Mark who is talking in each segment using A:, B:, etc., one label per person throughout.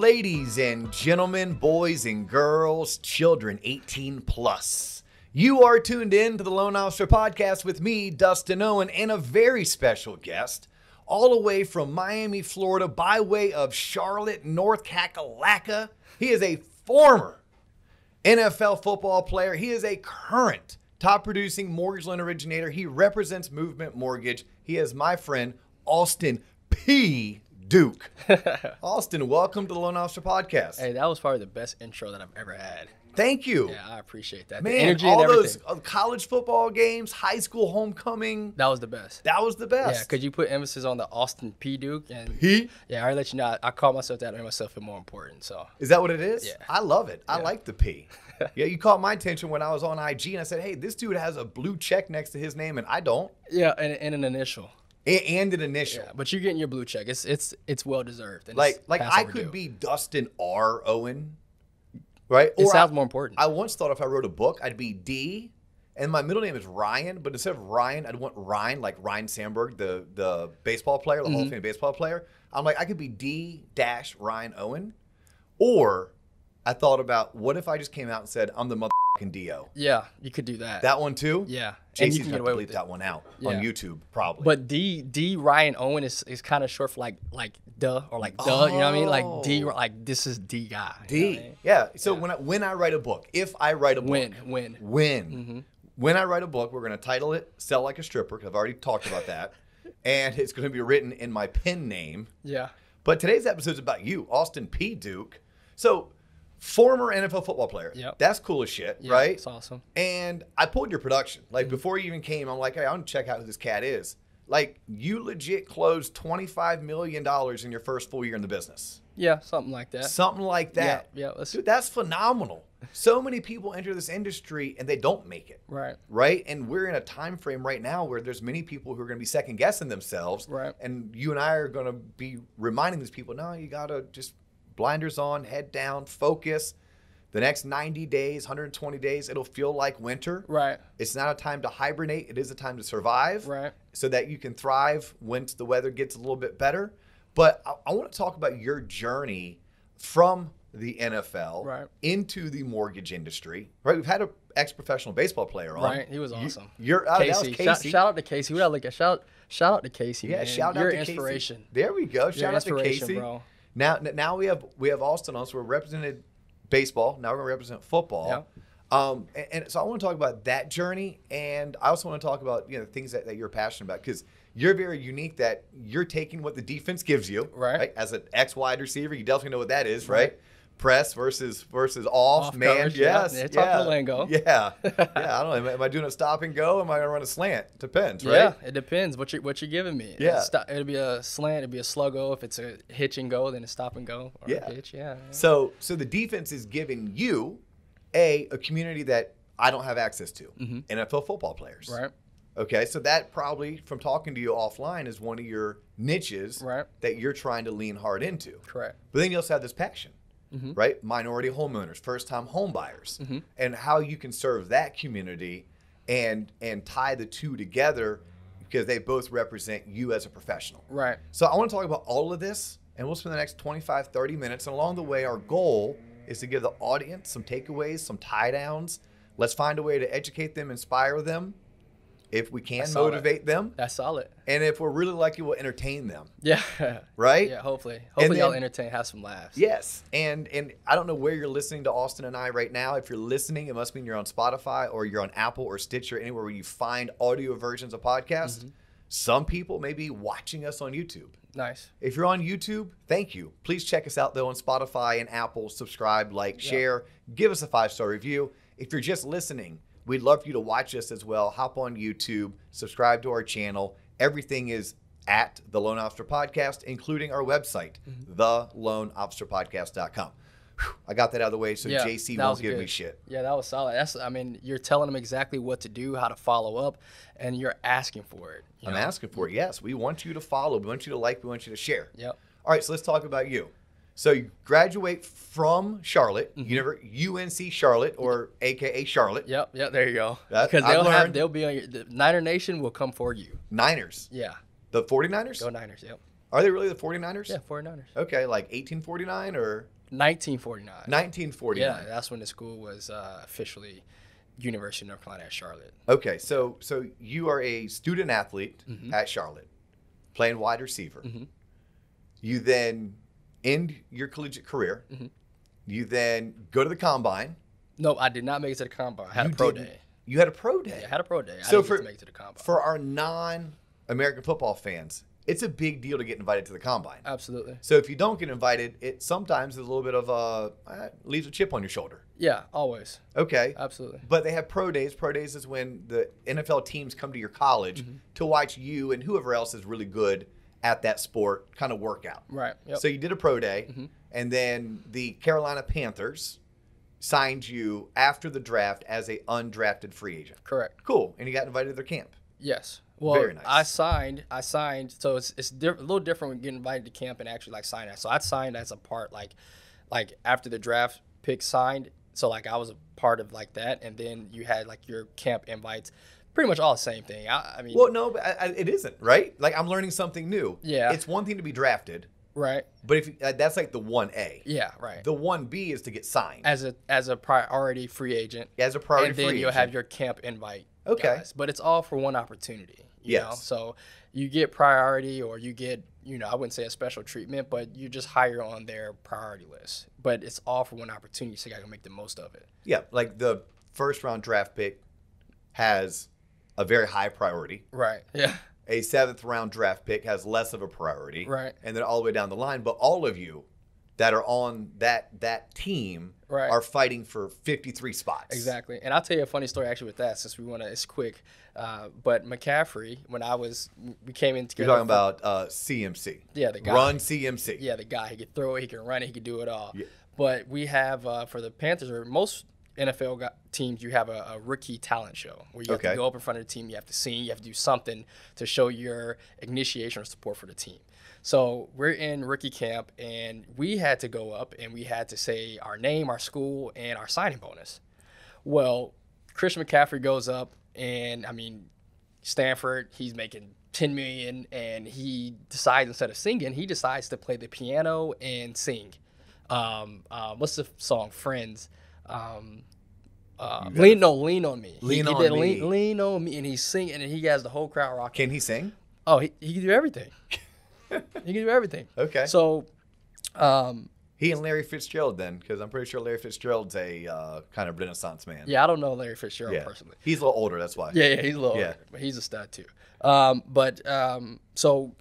A: Ladies and gentlemen, boys and girls, children 18 plus. You are tuned in to the Loan Officer Podcast with me, Dustin Owen, and a very special guest, all the way from Miami, Florida, by way of Charlotte, North Kakalaka. He is a former NFL football player. He is a current top-producing mortgage loan originator. He represents Movement Mortgage. He is my friend, Austin P. Duke. Austin, welcome to the Loan Officer Podcast.
B: Hey, that was probably the best intro that I've ever had.
A: Thank you.
B: Yeah, I appreciate that.
A: Man,
B: the energy
A: all
B: and everything.
A: those college football games, high school homecoming.
B: That was the best.
A: That was the best.
B: Yeah, because you put emphasis on the Austin P. Duke. And
A: P?
B: Yeah, I let you know. I call myself that to make myself feel more important. So
A: Is that what it is?
B: Yeah.
A: I love it. I like the P. Yeah, you caught my attention when I was on IG and I said, hey, this dude has a blue check next to his name and I don't.
B: Yeah, and an initial.
A: And an initial.
B: Yeah, but you're getting your blue check. It's well deserved. And
A: Like
B: it's
A: I
B: past
A: could
B: overdue.
A: be Dustin R. Owen, right?
B: It sounds more important.
A: I once thought if I wrote a book, I'd be D, and my middle name is Ryan, but instead of Ryan, I'd want Ryan, like Ryan Sandberg, the baseball player, the Hall of Fame baseball player. I'm like, I could be D-Ryan Owen, or I thought about, what if I just came out and said, I'm the motherfucking D.O.?
B: Yeah, you could do that.
A: That one too?
B: Yeah. And
A: JC's
B: you can
A: going
B: get
A: to
B: away
A: bleep
B: with it.
A: that one out
B: Yeah.
A: on YouTube, probably.
B: But D Ryan Owen is kind of short for like duh or like duh, you know what I mean? Like D, like this is D guy.
A: D.
B: You know what I mean?
A: Yeah. So when I write a book, if I write a book.
B: When.
A: When I write a book, we're going to title it Sell Like a Stripper, because I've already talked about that. And it's going to be written in my pen name.
B: Yeah.
A: But today's episode is about you, Austin P. Duke. So, former NFL football player.
B: Yep.
A: That's cool as shit,
B: Yeah,
A: right?
B: it's awesome.
A: And I pulled your production. Like, before you even came, I'm like, hey, I want to check out who this cat is. Like, you legit closed $25 million in your first full year in the business.
B: Yeah, something like that.
A: Something like that.
B: Yeah.
A: Dude, that's phenomenal. So many people enter this industry and they don't make it.
B: Right.
A: Right? And we're in a time frame right now where there's many people who are going to be second guessing themselves.
B: Right.
A: And you and I are going to be reminding these people, no, you got to just blinders on, head down, focus. The next 90 days, 120 days, it'll feel like winter.
B: Right.
A: It's not a time to hibernate. It is a time to survive.
B: Right.
A: So that you can thrive once the weather gets a little bit better. But I want to talk about your journey from the NFL
B: Right.
A: into the mortgage industry. Right. We've had an ex-professional baseball player on.
B: Right. He was awesome.
A: That was
B: Casey.
A: Casey.
B: Shout out to Casey. We gotta look at shout out to Casey.
A: Yeah,
B: man.
A: shout out
B: You're
A: to
B: inspiration.
A: Casey. There we go.
B: You're
A: Shout out to
B: inspiration,
A: Casey.
B: bro.
A: Now we have Austin on, so we're represented baseball. Now we're going to represent football.
B: Yeah.
A: And so I want to talk about that journey, and I also want to talk about things that you're passionate about, because you're very unique that you're taking what the defense gives you.
B: Right.
A: As an ex-wide receiver, you definitely know what that is, right? Press versus off man.
B: coverage,
A: Yes.
B: yeah. Talking lingo.
A: Yeah. Yeah. I don't know. Am I doing a stop and go? Am I going to run a slant? Depends, right?
B: Yeah, it depends what you're giving me.
A: Yeah.
B: It'll be a slant, it'll be a sluggo. If it's a hitch and go, then it's stop and go. Or
A: Yeah.
B: a hitch, yeah.
A: So the defense is giving you a community that I don't have access to. NFL football players.
B: Right.
A: Okay, so that probably, from talking to you offline, is one of your niches
B: Right.
A: that you're trying to lean hard into.
B: Correct.
A: But then you also have this passion, right? Minority homeowners, first-time home buyers, and how you can serve that community and tie the two together, because they both represent you as a professional.
B: Right.
A: So I want to talk about all of this, and we'll spend the next 25, 30 minutes. And along the way, our goal is to give the audience some takeaways, some tie downs. Let's find a way to educate them, inspire them. If we can,
B: That's solid.
A: motivate them.
B: That's solid.
A: And if we're really lucky, we'll entertain them.
B: Yeah.
A: Right?
B: Yeah, hopefully.
A: And
B: Hopefully y'all
A: then-
B: entertain, have some laughs.
A: Yes. And I don't know where you're listening to Austin and I right now. If you're listening, it must mean you're on Spotify or you're on Apple or Stitcher, anywhere where you find audio versions of podcasts. Some people may be watching us on YouTube.
B: Nice.
A: If you're on YouTube, thank you. Please check us out, though, on Spotify and Apple. Subscribe, like, share. Give us a 5-star review. If you're just listening, we'd love for you to watch us as well. Hop on YouTube. Subscribe to our channel. Everything is at the Loan Officer Podcast, including our website, theloanofficerpodcast.com. Whew, I got that out of the way so
B: Yeah,
A: JC
B: that
A: won't
B: was
A: give me
B: good.
A: shit.
B: Yeah, that was solid. You're telling them exactly what to do, how to follow up, and you're asking for it.
A: I'm asking for it. Yes, we want you to follow. We want you to like. We want you to share.
B: Yep.
A: All right, so let's talk about you. So you graduate from Charlotte, UNC Charlotte, or AKA Charlotte.
B: Yep. There you go.
A: That-
B: Because
A: I've learned.
B: they'll be on the Niner Nation will come for you.
A: Niners.
B: Yeah.
A: The 49ers?
B: Go Niners. Yep.
A: Are they really the 49ers?
B: Yeah, 49ers.
A: Okay, like 1849 or
B: 1949.
A: 1949?
B: Yeah, that's when the school was officially University of North Carolina at Charlotte.
A: Okay, so you are a student athlete at Charlotte, playing wide receiver. You then end your collegiate career. You then go to the combine.
B: No, I did not make it to the combine. I had a pro day.
A: You had a pro day?
B: Yeah, I had a pro day.
A: So
B: I didn't get to make it to the combine.
A: For our non-American football fans, it's a big deal to get invited to the combine.
B: Absolutely.
A: So if you don't get invited, it sometimes is a little bit of leaves a chip on your shoulder.
B: Yeah, always.
A: Okay.
B: Absolutely.
A: But they have pro days. Pro days is when the NFL teams come to your college to watch you and whoever else is really good at that sport kind of work out.
B: Right. Yep.
A: So you did a pro day, and then the Carolina Panthers signed you after the draft as a undrafted free agent.
B: Correct.
A: Cool. And you got invited to their camp.
B: Yes. Well,
A: very nice.
B: I signed. So it's a little different when getting invited to camp and actually like signing. So I signed as a part like after the draft pick signed. So like I was a part of like that, and then you had like your camp invites. Pretty much all the same thing. I mean.
A: Well, no, but it isn't, right? Like I'm learning something new.
B: Yeah.
A: It's one thing to be drafted.
B: Right.
A: But if that's like the 1A.
B: Yeah, right.
A: The 1B is to get signed.
B: As a priority free agent.
A: As a priority
B: and
A: free agent.
B: then you'll have your camp invite.
A: Okay.
B: Guys. But it's all for one opportunity. You
A: Yes.
B: know? So you get priority, or you get, I wouldn't say a special treatment, but you just hire on their priority list. But it's all for one opportunity, so you got to make the most of it.
A: Yeah, like the first round draft pick has a very high priority.
B: Right. Yeah.
A: A 7th round draft pick has less of a priority.
B: Right.
A: And then all the way down the line. But all of you that are on that team are fighting for 53 spots.
B: Exactly. And I'll tell you a funny story actually with that, since it's quick. But McCaffrey, when we came in together.
A: You're talking about CMC.
B: Yeah, the guy.
A: Run CMC.
B: Yeah, the guy. He could throw it, he could run it, he could do it all.
A: Yeah.
B: But we have, for the Panthers, or most NFL teams, you have a rookie talent show where you have to go up in front of the team, you have to sing, you have to do something to show your initiation or support for the team. So we're in rookie camp, and we had to go up and we had to say our name, our school, and our signing bonus. Well, Christian McCaffrey goes up, and I mean, Stanford, he's making $10 million, and he decides, instead of singing, he decides to play the piano and sing. What's the song? Friends. Lean on me.
A: Lean
B: on me, and he's singing, and he has the whole crowd rocking.
A: Can he sing?
B: Oh, he can do everything. He can do everything.
A: Okay.
B: So,
A: he and Larry Fitzgerald then, because I'm pretty sure Larry Fitzgerald's a kind of Renaissance man.
B: yeah, I don't know Larry Fitzgerald personally.
A: He's a little older, that's why.
B: Yeah, he's a little older, but he's a stud too. So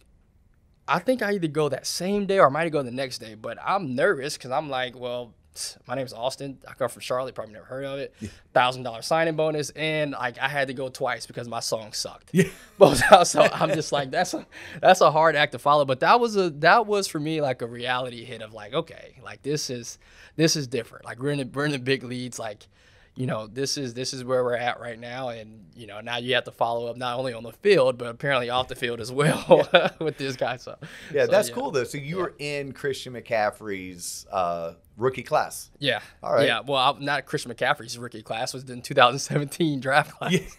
B: I think I either go that same day or I might go the next day, but I'm nervous because I'm like, well, my name's Austin. I come from Charlotte. Probably never heard of it. $1,000 signing bonus, and like I had to go twice because my song sucked. Yeah. So I'm just like, that's a hard act to follow. But that was for me like a reality hit of like, okay, like this is different. Like we're in the big leagues. Like, this is where we're at right now, and now you have to follow up not only on the field but apparently off the field as well with this guy. So
A: that's cool though. So you were in Christian McCaffrey's rookie class.
B: Yeah.
A: All right.
B: Yeah. Well, not Christian McCaffrey's rookie class, was in 2017 draft class.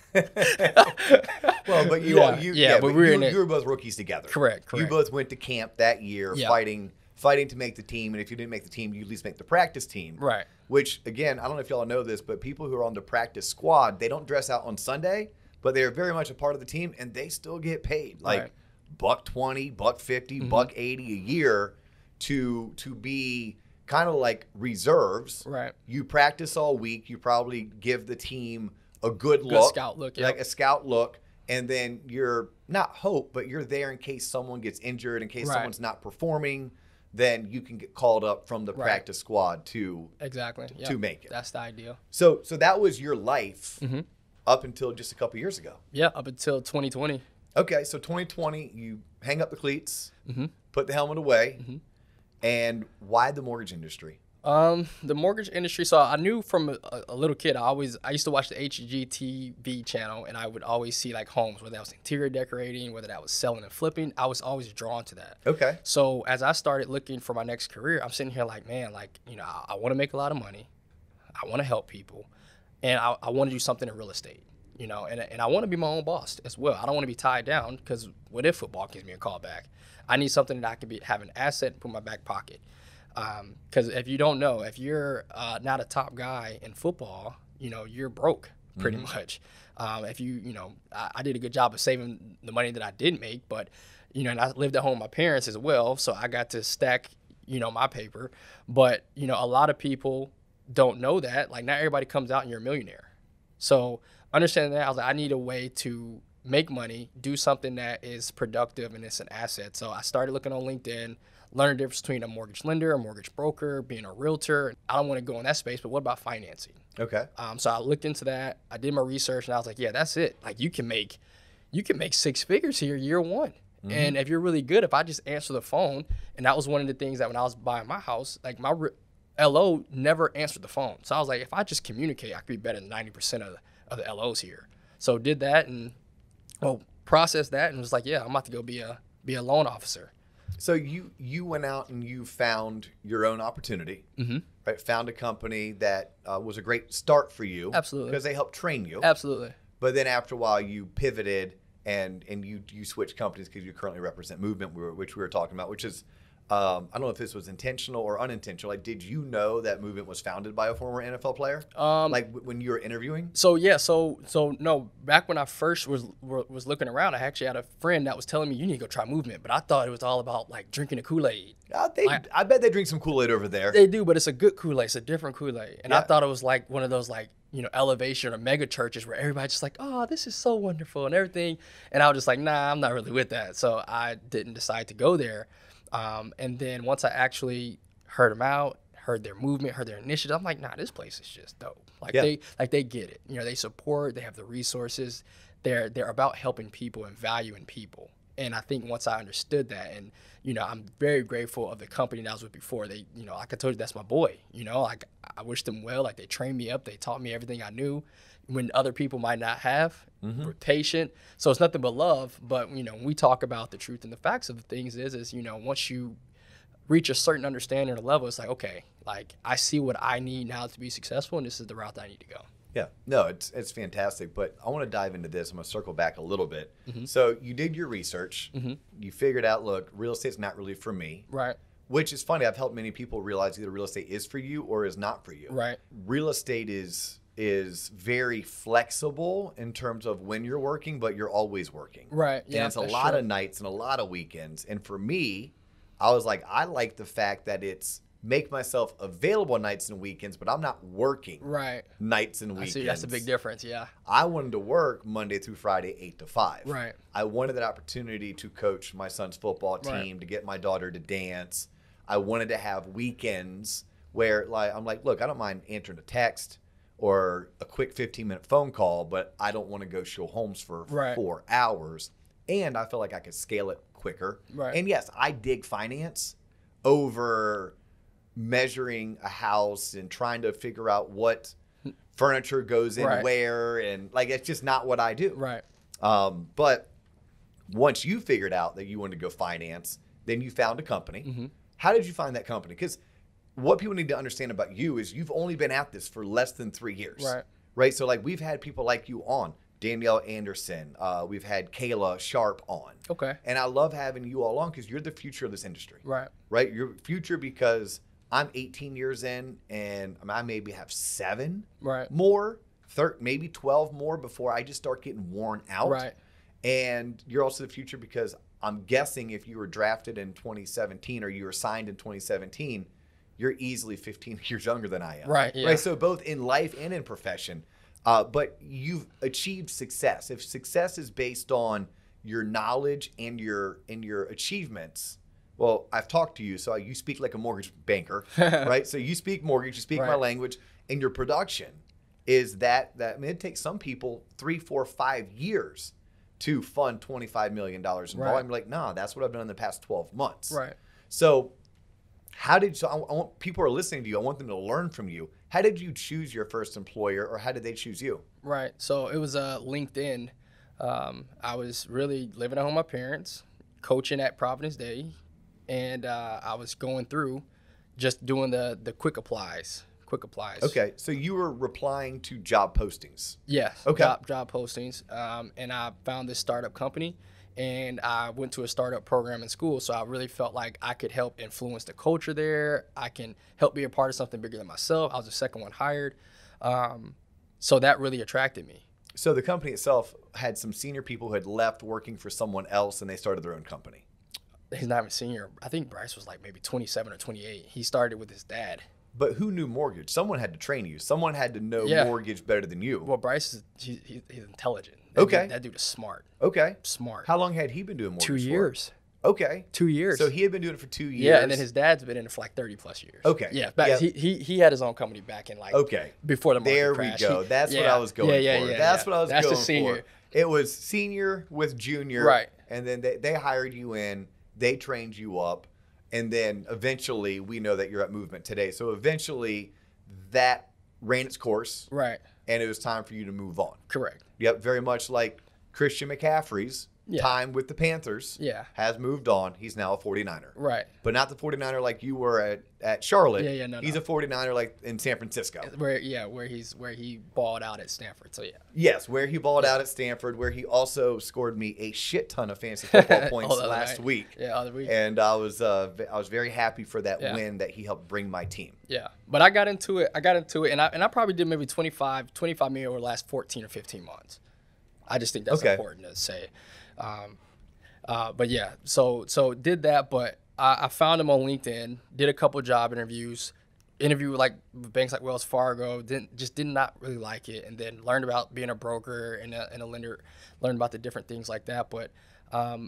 A: Well, but you were both rookies together.
B: Correct.
A: You both went to camp that year fighting to make the team, and if you didn't make the team, you at least make the practice team.
B: Right.
A: Which, again, I don't know if y'all know this, but people who are on the practice squad, they don't dress out on Sunday, but they're very much a part of the team, and they still get paid. Like $120, $150, $180 a year to be kind of like reserves.
B: Right.
A: You practice all week. You probably give the team a good look.
B: Good scout look,
A: like a scout look. And then you're not hope, but you're there in case someone gets injured, in case someone's not performing. Then you can get called up from the practice squad to make it.
B: That's the ideal.
A: So that was your life up until just a couple years ago.
B: Yeah, up until 2020.
A: Okay, so 2020, you hang up the cleats, put the helmet away, and why the mortgage industry?
B: The mortgage industry. So I knew from a little kid, I used to watch the HGTV channel, and I would always see like homes, whether that was interior decorating, whether that was selling and flipping. I was always drawn to that.
A: Okay.
B: So as I started looking for my next career, I'm sitting here like, man, like, I want to make a lot of money. I want to help people, and I want to do something in real estate. you know, and I want to be my own boss as well. I don't want to be tied down, because what if football gives me a call back? I need something that I can have an asset and put in my back pocket. Because if you don't know, if you're not a top guy in football, you know, you're broke pretty much. If you know, I did a good job of saving the money that I did make, but, you know, and I lived at home with my parents as well, so I got to stack, you know, my paper. But, you know, a lot of people don't know that. Like, not everybody comes out and you're a millionaire. So understanding that, I was like, I need a way to make money, do something that is productive and it's an asset. So I started looking on LinkedIn, learning the difference between a mortgage lender, a mortgage broker, being a realtor. I don't want to go in that space, but what about financing?
A: Okay.
B: So I looked into that. I did my research, and I was like, yeah, that's it. Like, you can make 6 figures here year one. And if you're really good, if I just answer the phone, and that was one of the things that when I was buying my house, like, my LO never answered the phone. So I was like, if I just communicate, I could be better than 90% of the LOs here. So did that, and processed that, and was like, yeah, I'm about to go be a loan officer.
A: So you went out and you found your own opportunity, right? Found a company that was a great start for you.
B: Absolutely.
A: Because they helped train you.
B: Absolutely.
A: But then after a while, you pivoted and you switched companies because you currently represent Movement, which we were talking about, which is, I don't know if this was intentional or unintentional. Like, did you know that Movement was founded by a former NFL player? Like when you were interviewing?
B: So yeah, so no. Back when I first was looking around, I actually had a friend that was telling me, you need to go try Movement, but I thought it was all about like drinking a Kool-Aid.
A: I bet they drink some Kool-Aid over there.
B: They do, but it's a good Kool-Aid. It's a different Kool-Aid, and I thought it was like one of those, like, you know, elevation or mega churches where everybody's just like, oh, this is so wonderful and everything. And I was just like, nah, I'm not really with that. So I didn't decide to go there. And then once I actually heard them out, heard their movement, heard their initiative, I'm like, nah, this place is just dope. Like, they get it. You know, they support, they have the resources. They're about helping people and valuing people. And I think once I understood that, and, you know, I'm very grateful of the company that I was with before. They, you know, like I told you, that's my boy. You know, like, I wish them well. Like, they trained me up. They taught me everything I knew when other people might not have. We're patient. So it's nothing but love. But, you know, when we talk about the truth and the facts of the things is, you know, once you reach a certain understanding or level, it's like, okay, like, I see what I need now to be successful, and this is the route that I need to go.
A: Yeah, no, it's fantastic. But I want to dive into this. I'm going to circle back a little bit. So you did your research. You figured out, look, real estate's not really for me.
B: Right.
A: Which is funny. I've helped many people realize either real estate is for you or is not for you.
B: Right.
A: Real estate is very flexible in terms of when you're working, but you're always working.
B: Right. Yeah.
A: And it's a lot of nights and a lot of weekends. And for me, I was like, I like the fact that it's make myself available nights and weekends, but I'm not working nights and weekends.
B: I see, that's a big difference, yeah.
A: I wanted to work Monday through Friday, 8 to 5.
B: Right.
A: I wanted that opportunity to coach my son's football team, to get my daughter to dance. I wanted to have weekends where, like, I'm like, look, I don't mind answering a text or a quick 15-minute phone call, but I don't want to go show homes for 4 hours. And I feel like I could scale it quicker.
B: Right.
A: And yes, I dig finance over measuring a house and trying to figure out what furniture goes in where, and like, it's just not what I do.
B: Right.
A: But once you figured out that you wanted to go finance, then you found a company. How did you find that company? Because what people need to understand about you is you've only been at this for less than 3 years. Right. So like, we've had people like you on, Danielle Anderson. We've had Kayla Sharp on.
B: Okay.
A: And I love having you all on because you're the future of this industry.
B: Right.
A: Right. You're future because I'm 18 years in, and I maybe have 7 more, maybe 12 more before I just start getting worn out.
B: Right.
A: And you're also the future because I'm guessing if you were drafted in 2017 or you were signed in 2017, you're easily 15 years younger than I am.
B: Right. Yeah.
A: Right. So both in life and in profession, but you've achieved success. If success is based on your knowledge and your achievements. Well, I've talked to you, so you speak like a mortgage banker, right? So you speak mortgage, you speak my language, and your production is that I mean, it takes some people 3, 4, 5 years to fund $25 million in volume. I'm like, nah, that's what I've done in the past 12 months.
B: Right.
A: So I want people who are listening to you, I want them to learn from you. How did you choose your first employer, or how did they choose you?
B: Right. So it was LinkedIn. I was really living at home with my parents, coaching at Providence Day. And I was going through just doing the quick applies, quick applies.
A: Okay, so you were replying to job postings.
B: Yes.
A: Okay.
B: Job postings. And I found this startup company, and I went to a startup program in school. So I really felt like I could help influence the culture there. I can help be a part of something bigger than myself. I was the second one hired. So that really attracted me.
A: So the company itself had some senior people who had left working for someone else, and they started their own company.
B: He's not even senior. I think Bryce was like maybe 27 or 28. He started with his dad.
A: But who knew mortgage? Someone had to train you. Someone had to know mortgage better than you.
B: Well, Bryce is he's intelligent. That dude is smart.
A: Okay.
B: Smart.
A: How long had he been doing mortgage
B: 2 years.
A: Okay.
B: 2 years.
A: So he had been doing it for 2 years.
B: Yeah, and then his dad's been in it for like 30 plus years.
A: Okay.
B: Yeah, he had his own company back in like before the market crash.
A: There we go. That's what I was going for. That's what I was going
B: the senior.
A: for. It was senior with junior.
B: Right.
A: And then they hired you in. They trained you up. And then eventually, we know that you're at Movement today. So eventually, that ran its course.
B: Right.
A: And it was time for you to move on.
B: Correct.
A: Yep, very much like Christian McCaffrey's time with the Panthers has moved on. He's now a 49er.
B: Right.
A: But not the 49er like you were at Charlotte.
B: No.
A: He's a 49er like in San Francisco.
B: Where he balled out at Stanford. So yeah.
A: Yes, where he balled out at Stanford, where he also scored me a shit ton of fantasy football points last week.
B: Yeah, other week.
A: And I was very happy for that win that he helped bring my team.
B: Yeah. But I got into it and I probably did maybe 25 million over the last 14 or 15 months. I just think that's important to say. But yeah, so did that, but I found him on LinkedIn, did a couple job interviews with like banks like Wells Fargo, did not really like it, and then learned about being a broker and a lender, learned about the different things like that. But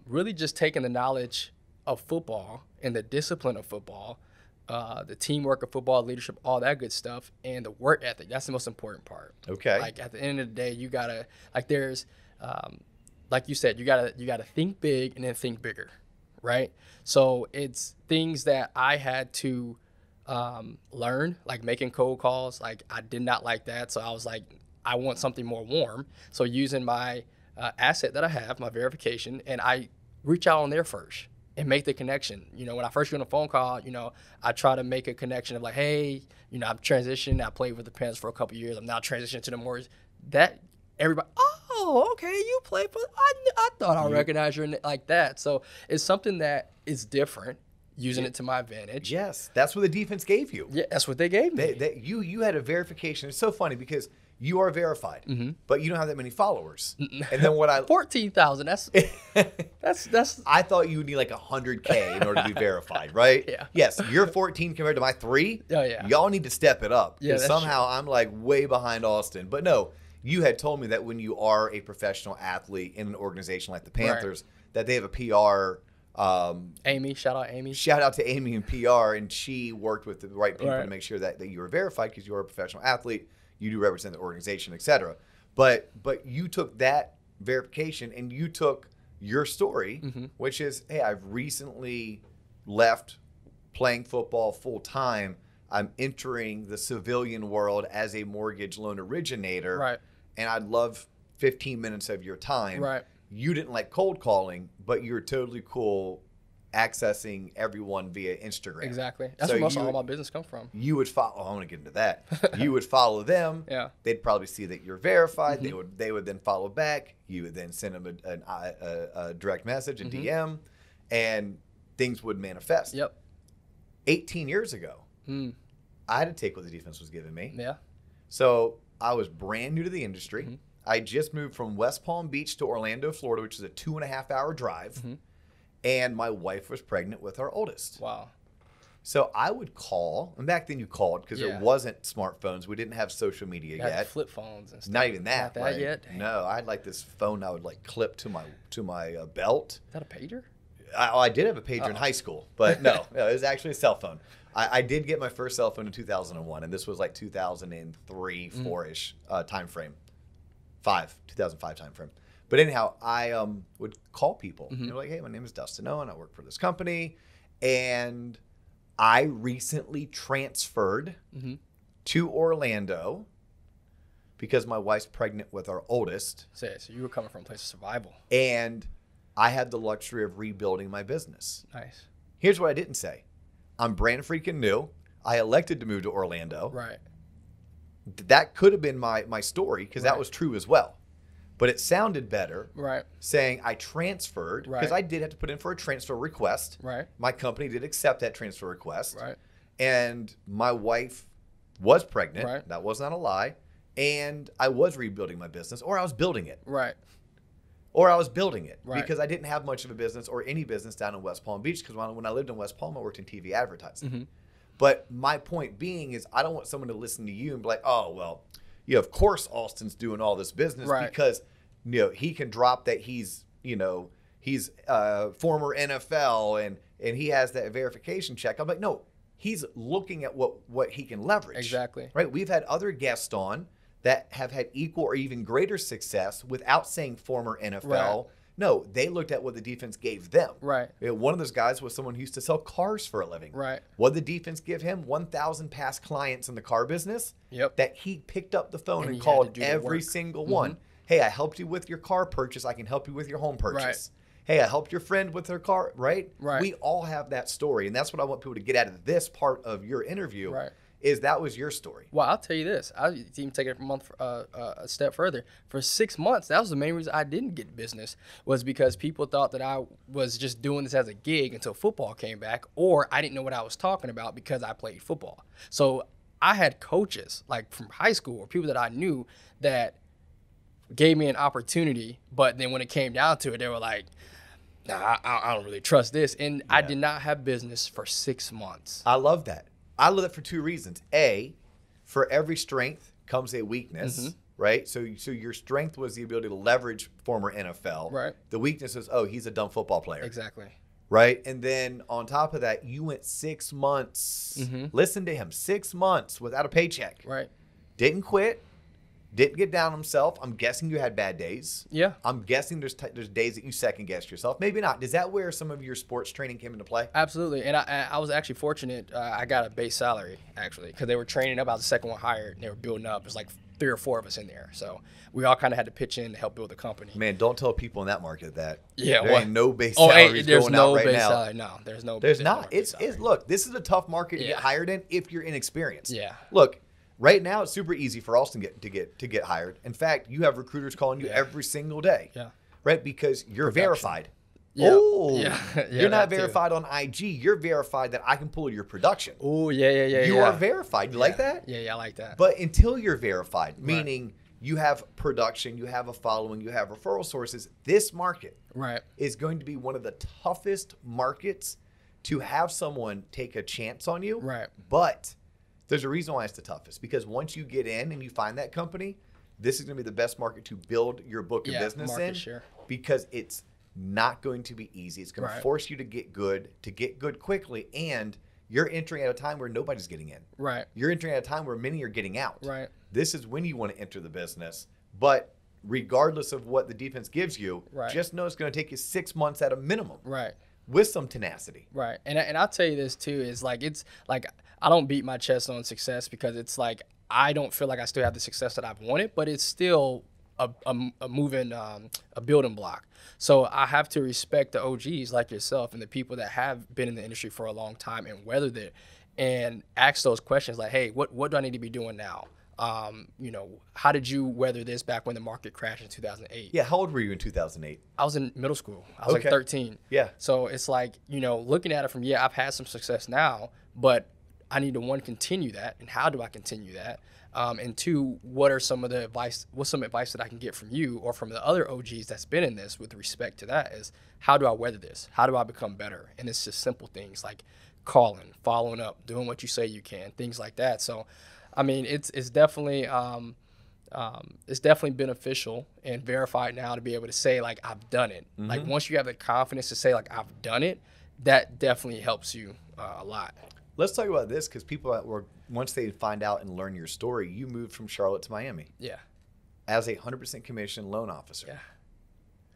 B: really just taking the knowledge of football and the discipline of football, the teamwork of football, leadership, all that good stuff, and the work ethic. That's the most important part.
A: Okay.
B: Like at the end of the day, you gotta like you said, you gotta think big and then think bigger, right? So it's things that I had to learn, like making cold calls. Like I did not like that, so I was like, I want something more warm. So using my asset that I have, my verification, and I reach out on there first and make the connection. You know, when I first get on a phone call, you know, I try to make a connection of like, hey, you know, I've transitioned. I played with the Panthers for a couple years. I'm now transitioning to the Mortgage. That everybody, oh, okay, you play for. I thought I recognized you like that. So it's something that is different. Using it to my advantage.
A: Yes, that's what the defense gave you.
B: Yeah, that's what they gave me.
A: You had a verification. It's so funny because you are verified, but you don't have that many followers. And then
B: 14,000. That's.
A: I thought you would need like 100K in order to be verified, right?
B: Yeah.
A: Yes, you're 14 compared to my 3.
B: Oh yeah.
A: Y'all need to step it up.
B: Yeah.
A: Somehow I'm like way behind Austin. But no, you had told me that when you are a professional athlete in an organization like the Panthers, that they have a PR.
B: Amy, shout out Amy.
A: Shout out to Amy in PR, and she worked with the right people to make sure that you were verified because you are a professional athlete, you do represent the organization, etc. But you took that verification and you took your story, which is, hey, I've recently left playing football full time. I'm entering the civilian world as a mortgage loan originator, and I'd love 15 minutes of your time.
B: Right.
A: You didn't like cold calling, but you're totally cool accessing everyone via Instagram.
B: Exactly. That's where most of all my business comes from.
A: You would follow. I want to get into that. You would follow them.
B: Yeah.
A: They'd probably see that you're verified. They would then follow back. You would then send them a direct message, a DM, and things would manifest.
B: Yep.
A: 18 years ago, I had to take what the defense was giving me.
B: Yeah.
A: So I was brand new to the industry. I just moved from West Palm Beach to Orlando, Florida, which is a 2.5-hour drive. And my wife was pregnant with our oldest.
B: Wow.
A: So I would call, and back then you called because there wasn't smartphones. We didn't have social media yet.
B: Flip phones and stuff.
A: Not even that.
B: Not that yet? Dang.
A: No, I had like this phone I would like clip to my belt.
B: Is that a pager?
A: I did have a pager in high school, but no, it was actually a cell phone. I did get my first cell phone in 2001, and this was like 2003, 4-ish time frame. 2005 time frame. But anyhow, I would call people. They're like, hey, my name is Dustin Owen. I work for this company. And I recently transferred to Orlando because my wife's pregnant with our oldest.
B: So you were coming from a place of survival.
A: And I had the luxury of rebuilding my business.
B: Nice.
A: Here's what I didn't say. I'm brand freaking new. I elected to move to Orlando.
B: Right.
A: that could have been my story because that was true as well. But it sounded better saying I transferred because I did have to put in for a transfer request. My company did accept that transfer request. And my wife was pregnant. That was not a lie. And I was rebuilding my business, or I was building it. Or I was building it because I didn't have much of a business or any business down in West Palm Beach because when I lived in West Palm, I worked in TV advertising. But my point being is I don't want someone to listen to you and be like, oh, well, yeah, of course Alston's doing all this business because, you know, he can drop that he's former NFL and he has that verification check. I'm like, no, he's looking at what he can leverage.
B: Exactly.
A: Right? We've had other guests on that have had equal or even greater success without saying former NFL. No, they looked at what the defense gave them. One of those guys was someone who used to sell cars for a living. What did the defense give him? 1,000 past clients in the car business that he picked up the phone and called every single one. Hey, I helped you with your car purchase. I can help you with your home purchase. Hey, I helped your friend with her car, right? We all have that story. And that's what I want people to get out of this part of your interview. Is that was your story.
B: Well, I'll tell you this. I'll even take it a step further. For 6 months, that was the main reason I didn't get business was because people thought that I was just doing this as a gig until football came back, or I didn't know what I was talking about because I played football. So I had coaches like from high school or people that I knew that gave me an opportunity, but then when it came down to it, they were like, nah, I don't really trust this. And I did not have business for 6 months.
A: I love that. I love that for two reasons. A, for every strength comes a weakness, right? So your strength was the ability to leverage former NFL. The weakness is, oh, he's a dumb football player.
B: Exactly.
A: Right? And then on top of that, you went 6 months. Listen to him. 6 months without a paycheck. Didn't quit. Didn't get down on himself. I'm guessing you had bad days. I'm guessing there's days that you second guessed yourself. Maybe not. Is that where some of your sports training came into play?
B: Absolutely. And I was actually fortunate. I got a base salary actually because they were training up. I was the second one hired. And they were building up. There's like 3 or 4 of us in there. So we all kind of had to pitch in to help build the company.
A: Man, don't tell people in that market that.
B: There
A: ain't no base salaries going out right now.
B: Salary. No, there's no.
A: There's not. It's look. This is a tough market to get hired in if you're inexperienced.
B: Yeah.
A: Look. Right now, it's super easy for Alston to get hired. In fact, you have recruiters calling you every single day, right? Because you're verified. You're not verified on IG. You're verified that I can pull your production. You are verified. You like that?
B: Yeah, I like that.
A: But until you're verified, meaning you have production, you have a following, you have referral sources, this market is going to be one of the toughest markets to have someone take a chance on you. But there's a reason why it's the toughest, because once you get in and you find that company, this is going to be the best market to build your book of business in because it's not going to be easy. It's going to force you to get good quickly, and you're entering at a time where nobody's getting in. You're entering at a time where many are getting out. This is when you want to enter the business. But regardless of what the defense gives you, just know it's going to take you 6 months at a minimum. With some tenacity.
B: And I'll tell you this too, is like, it's like, I don't beat my chest on success because it's like, I don't feel like I still have the success that I've wanted, but it's still a building block. So I have to respect the OGs like yourself and the people that have been in the industry for a long time and weathered it and ask those questions like, hey, what do I need to be doing now? How did you weather this back when the market crashed in 2008?
A: Yeah, how old were you in 2008?
B: I was in middle school. I was like 13.
A: Yeah.
B: So it's like, looking at it from, I've had some success now, but I need to, 1, continue that. And how do I continue that? And 2, what's some advice that I can get from you or from the other OGs that's been in this with respect to that is, how do I weather this? How do I become better? And it's just simple things like calling, following up, doing what you say you can, things like that. So, I mean, it's definitely beneficial and verified now to be able to say, like, I've done it. Like, once you have the confidence to say, like, I've done it, that definitely helps you a lot.
A: Let's talk about this because people once they find out and learn your story, you moved from Charlotte to Miami. As a 100% commission loan officer.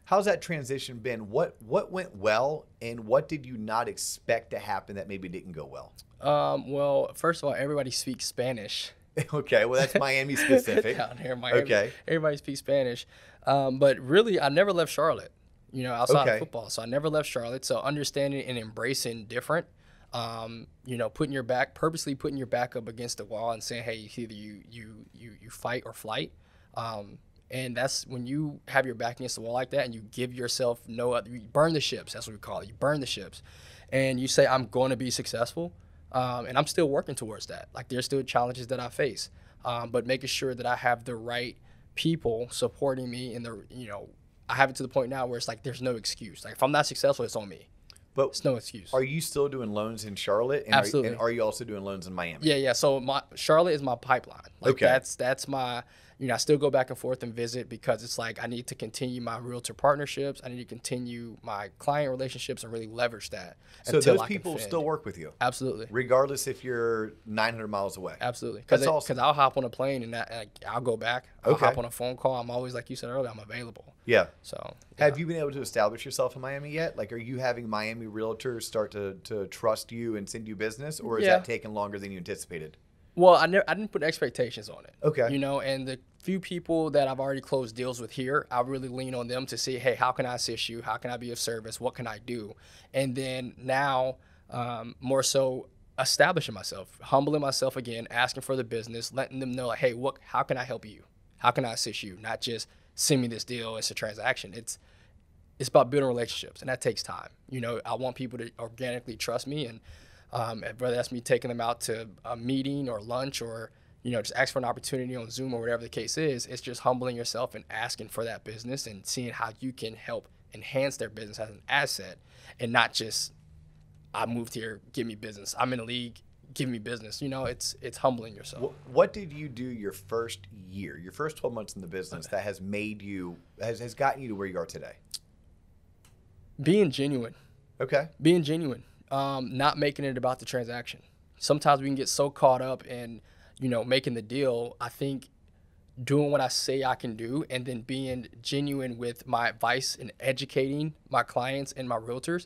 A: How's that transition been? What went well, and what did you not expect to happen that maybe didn't go well?
B: Well, first of all, everybody speaks Spanish.
A: Okay, well, that's Miami specific.
B: Down here in Miami, okay. Everybody speaks Spanish. But really, I never left Charlotte, outside of football. So I never left Charlotte. So understanding and embracing different purposely putting your back up against the wall and saying, hey, either you fight or flight. And that's when you have your back against the wall like that and you give yourself no other, you burn the ships. That's what we call it. You burn the ships and you say, I'm going to be successful. And I'm still working towards that. Like there's still challenges that I face, but making sure that I have the right people supporting me and I have it to the point now where it's like, there's no excuse. Like if I'm not successful, it's on me. But it's no excuse.
A: Are you still doing loans in Charlotte? And
B: Absolutely.
A: Are you also doing loans in Miami?
B: Yeah. So Charlotte is my pipeline. Like
A: okay.
B: That's my, I still go back and forth and visit because it's like I need to continue my realtor partnerships. I need to continue my client relationships and really leverage that.
A: So those people still work with you?
B: Absolutely.
A: Regardless if you're 900 miles away?
B: Absolutely.
A: That's awesome.
B: Because I'll hop on a plane and I'll go back. I'll hop on a phone call. I'm always, like you said earlier, I'm available.
A: Yeah.
B: So
A: have you been able to establish yourself in Miami yet? Like, are you having Miami realtors start to trust you and send you business, or is that taking longer than you anticipated?
B: Well, I didn't put expectations on it.
A: Okay.
B: And the few people that I've already closed deals with here, I really lean on them to say, hey, how can I assist you? How can I be of service? What can I do? And then now, more so establishing myself, humbling myself again, asking for the business, letting them know, like, hey, how can I help you? How can I assist you? Not just send me this deal. It's a transaction. It's about building relationships, and that takes time. I want people to organically trust me, and whether that's me taking them out to a meeting or lunch or, just ask for an opportunity on Zoom or whatever the case is, it's just humbling yourself and asking for that business and seeing how you can help enhance their business as an asset and not just, I moved here, give me business. I'm in a league, give me business. It's humbling yourself.
A: What did you do your first year, your first 12 months in the business that has made you, has gotten you to where you are today?
B: Being genuine.
A: Okay.
B: Being genuine. Not making it about the transaction. Sometimes we can get so caught up in, making the deal. I think doing what I say I can do and then being genuine with my advice and educating my clients and my realtors,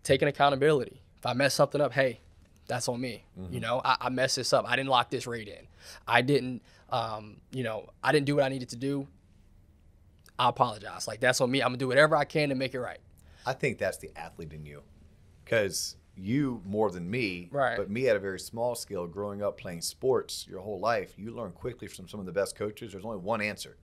B: taking accountability. If I mess something up, hey, that's on me. Mm-hmm. I messed this up. I didn't lock this rate in. I didn't do what I needed to do. I apologize. Like, that's on me. I'm going to do whatever I can to make it right.
A: I think that's the athlete in you. Because you, more than me,
B: right.
A: But me at a very small scale, growing up playing sports your whole life, you learn quickly from some of the best coaches. There's only one answer.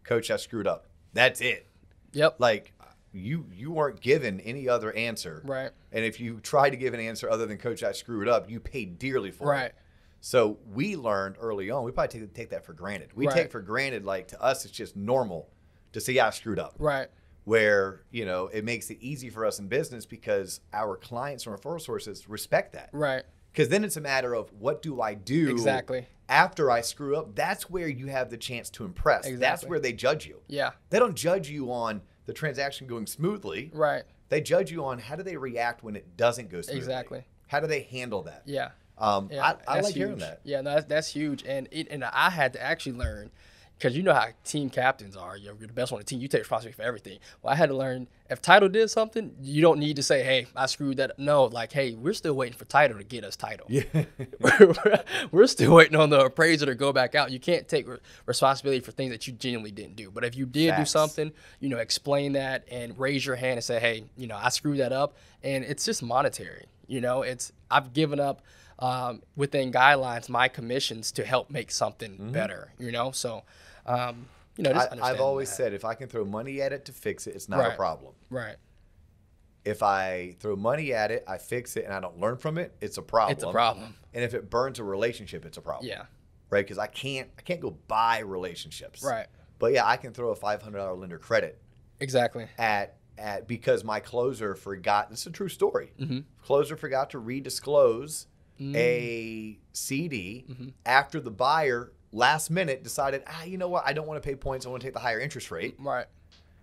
A: Coach, I screwed up. That's it.
B: Yep.
A: Like, you weren't given any other answer.
B: Right.
A: And if you tried to give an answer other than Coach, I screwed up, you paid dearly for
B: right.
A: it. So we learned early on, we probably take that for granted. We take for granted, like, to us, it's just normal to say, I screwed up.
B: Right.
A: Where, it makes it easy for us in business because our clients and referral sources respect that.
B: Right.
A: Because then it's a matter of what do I do
B: exactly
A: after I screw up? That's where you have the chance to impress.
B: Exactly.
A: That's where they judge you.
B: Yeah.
A: They don't judge you on the transaction going smoothly.
B: Right.
A: They judge you on how do they react when it doesn't go smoothly.
B: Exactly.
A: How do they handle that?
B: Yeah.
A: I like hearing that.
B: Yeah, no, that's huge. And I had to actually learn, because you know how team captains are. You're the best one on the team. You take responsibility for everything. Well, I had to learn, if Title did something, you don't need to say, hey, I screwed that up. No, like, hey, we're still waiting for Title to get us Title.
A: Yeah.
B: We're still waiting on the appraiser to go back out. You can't take responsibility for things that you genuinely didn't do. But if you did do something, explain that and raise your hand and say, hey, I screwed that up. And it's just monetary. I've given up within guidelines my commissions to help make something better, so
A: I've always said if I can throw money at it to fix it, it's not a problem.
B: Right.
A: If I throw money at it, I fix it, and I don't learn from it, it's a problem.
B: It's a problem.
A: And if it burns a relationship, it's a problem.
B: Yeah.
A: Right? Because I can't go buy relationships.
B: Right.
A: But yeah, I can throw a $500 lender credit.
B: Exactly.
A: At because my closer forgot. This is a true story.
B: Mm-hmm.
A: Closer forgot to redisclose a CD after the buyer last minute decided, you know what? I don't want to pay points. I want to take the higher interest rate.
B: Right.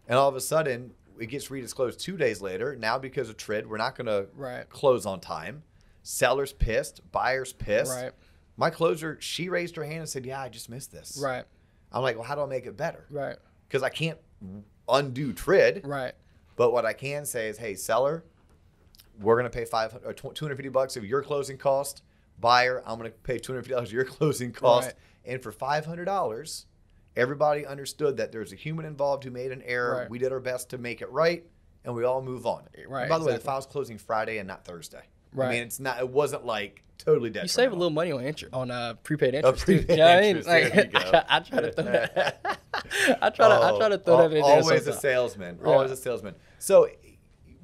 A: And all of a sudden, it gets redisclosed 2 days later. Now, because of TRID, we're not going to close on time. Seller's pissed. Buyer's pissed.
B: Right.
A: My closer, she raised her hand and said, yeah, I just missed this.
B: Right.
A: I'm like, well, how do I make it better?
B: Right.
A: Because I can't undo TRID.
B: Right.
A: But what I can say is, hey, seller, we're going to pay $250 of your closing cost. Buyer, I'm going to pay $250 of your closing cost.
B: Right.
A: And for $500, everybody understood that there's a human involved who made an error.
B: Right.
A: We did our best to make it right, and we all move on.
B: Right.
A: And by the way, the file's closing Friday and not Thursday.
B: Right.
A: I mean, it wasn't like totally detrimental.
B: You save a little money on prepaid interest.
A: Prepaid
B: too. You know what I mean?
A: interest, there you go.
B: I try to throw that. I try to throw that in there.
A: Always
B: sometimes.
A: a salesman.
B: Yeah.
A: Always a salesman. So,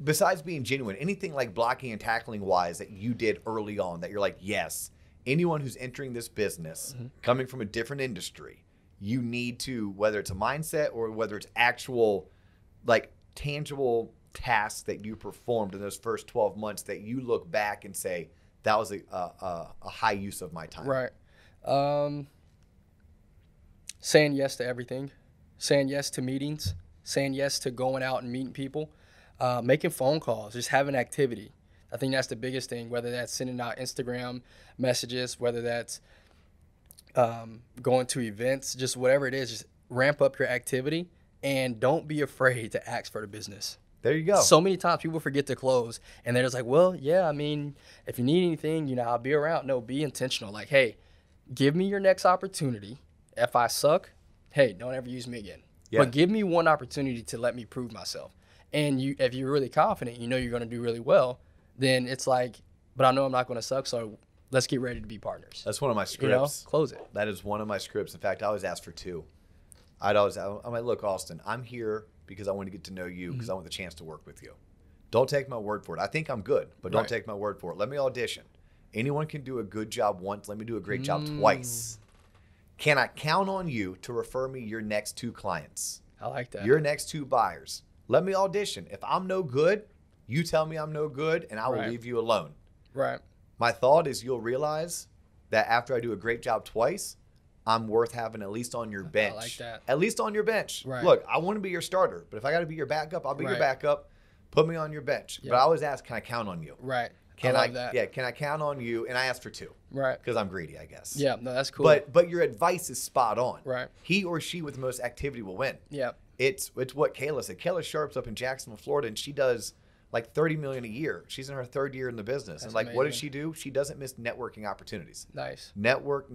A: besides being genuine, anything like blocking and tackling wise that you did early on that you're like, yes, anyone who's entering this business, coming from a different industry, you need to, whether it's a mindset or whether it's actual, like tangible tasks that you performed in those first 12 months that you look back and say, that was a high use of my time.
B: Right. Saying yes to everything, saying yes to meetings, saying yes to going out and meeting people, making phone calls, just having activity. I think that's the biggest thing, whether that's sending out Instagram messages, whether that's going to events, just whatever it is, just ramp up your activity and don't be afraid to ask for the business.
A: There you go.
B: So many times people forget to close and they're just like, well, yeah, I mean, if you need anything, I'll be around. No, be intentional. Like, hey, give me your next opportunity. If I suck, hey, don't ever use me again. Yeah. But give me one opportunity to let me prove myself. And if you're really confident, you're going to do really well, then it's like, but I know I'm not going to suck, so let's get ready to be partners.
A: That's one of my scripts.
B: Close it.
A: That is one of my scripts. In fact, I always ask for 2. I'm like, look, Austin, I'm here because I want to get to know you because I want the chance to work with you. Don't take my word for it. I think I'm good, but don't take my word for it. Let me audition. Anyone can do a good job once. Let me do a great job twice. Can I count on you to refer me your next 2 clients?
B: I like that.
A: Your next 2 buyers. Let me audition. If I'm no good, you tell me I'm no good, and I will leave you alone.
B: Right.
A: My thought is you'll realize that after I do a great job twice, I'm worth having at least on your bench.
B: I like that.
A: At least on your bench.
B: Right.
A: Look, I want to be your starter, but if I got to be your backup, I'll be your backup. Put me on your bench. But I always ask, can I count on you?
B: Right.
A: Can
B: I love that.
A: Yeah, can I count on you? And I ask for 2.
B: Right.
A: Because I'm greedy, I guess.
B: Yeah, no, that's cool.
A: But your advice is spot on.
B: Right.
A: He or she with the most activity will win.
B: Yeah.
A: It's what Kayla said. Kayla Sharp's up in Jacksonville, Florida, and she does like $30 million a year. She's in her 3rd year in the business.
B: That's
A: and like,
B: amazing.
A: what does she do? She doesn't miss networking opportunities.
B: Nice.
A: Network,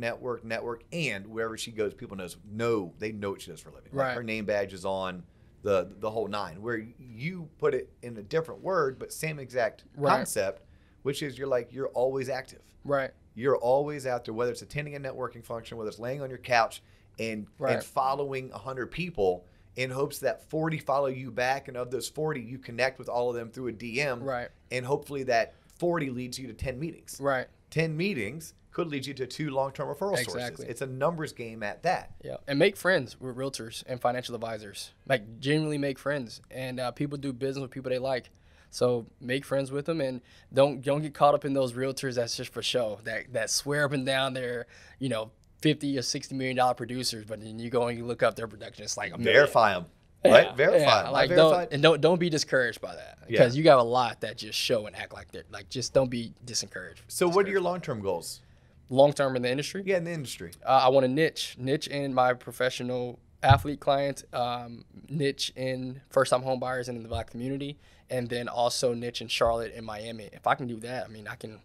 A: and wherever she goes, people they know what she does for a living.
B: Right.
A: Like her name badge is on the whole 9. Where you put it in a different word, but same exact concept, which is you're always active.
B: Right.
A: You're always out there, whether it's attending a networking function, whether it's laying on your couch and following 100 people in hopes that 40 follow you back, and of those 40, you connect with all of them through a DM.
B: Right.
A: And hopefully that 40 leads you to 10 meetings.
B: Right.
A: 10 meetings could lead you to 2 long-term referral sources. It's a numbers game at that.
B: Yeah. And make friends with realtors and financial advisors. Like, genuinely make friends. And people do business with people they like. So make friends with them, and don't get caught up in those realtors that's just for show, that swear up and down their, $50 or $60 million producers, but then you go and you look up their production, it's like
A: verify them, right? Verify them.
B: Like don't be discouraged by that, because you got a lot that just show and act like they're like, just don't be discouraged.
A: So what are your long-term goals?
B: Long-term in the industry?
A: Yeah, in the industry.
B: I want to niche in my professional athlete client, niche in first-time home buyers and in the Black community, and then also niche in Charlotte and Miami. If I can do that, I mean, I can,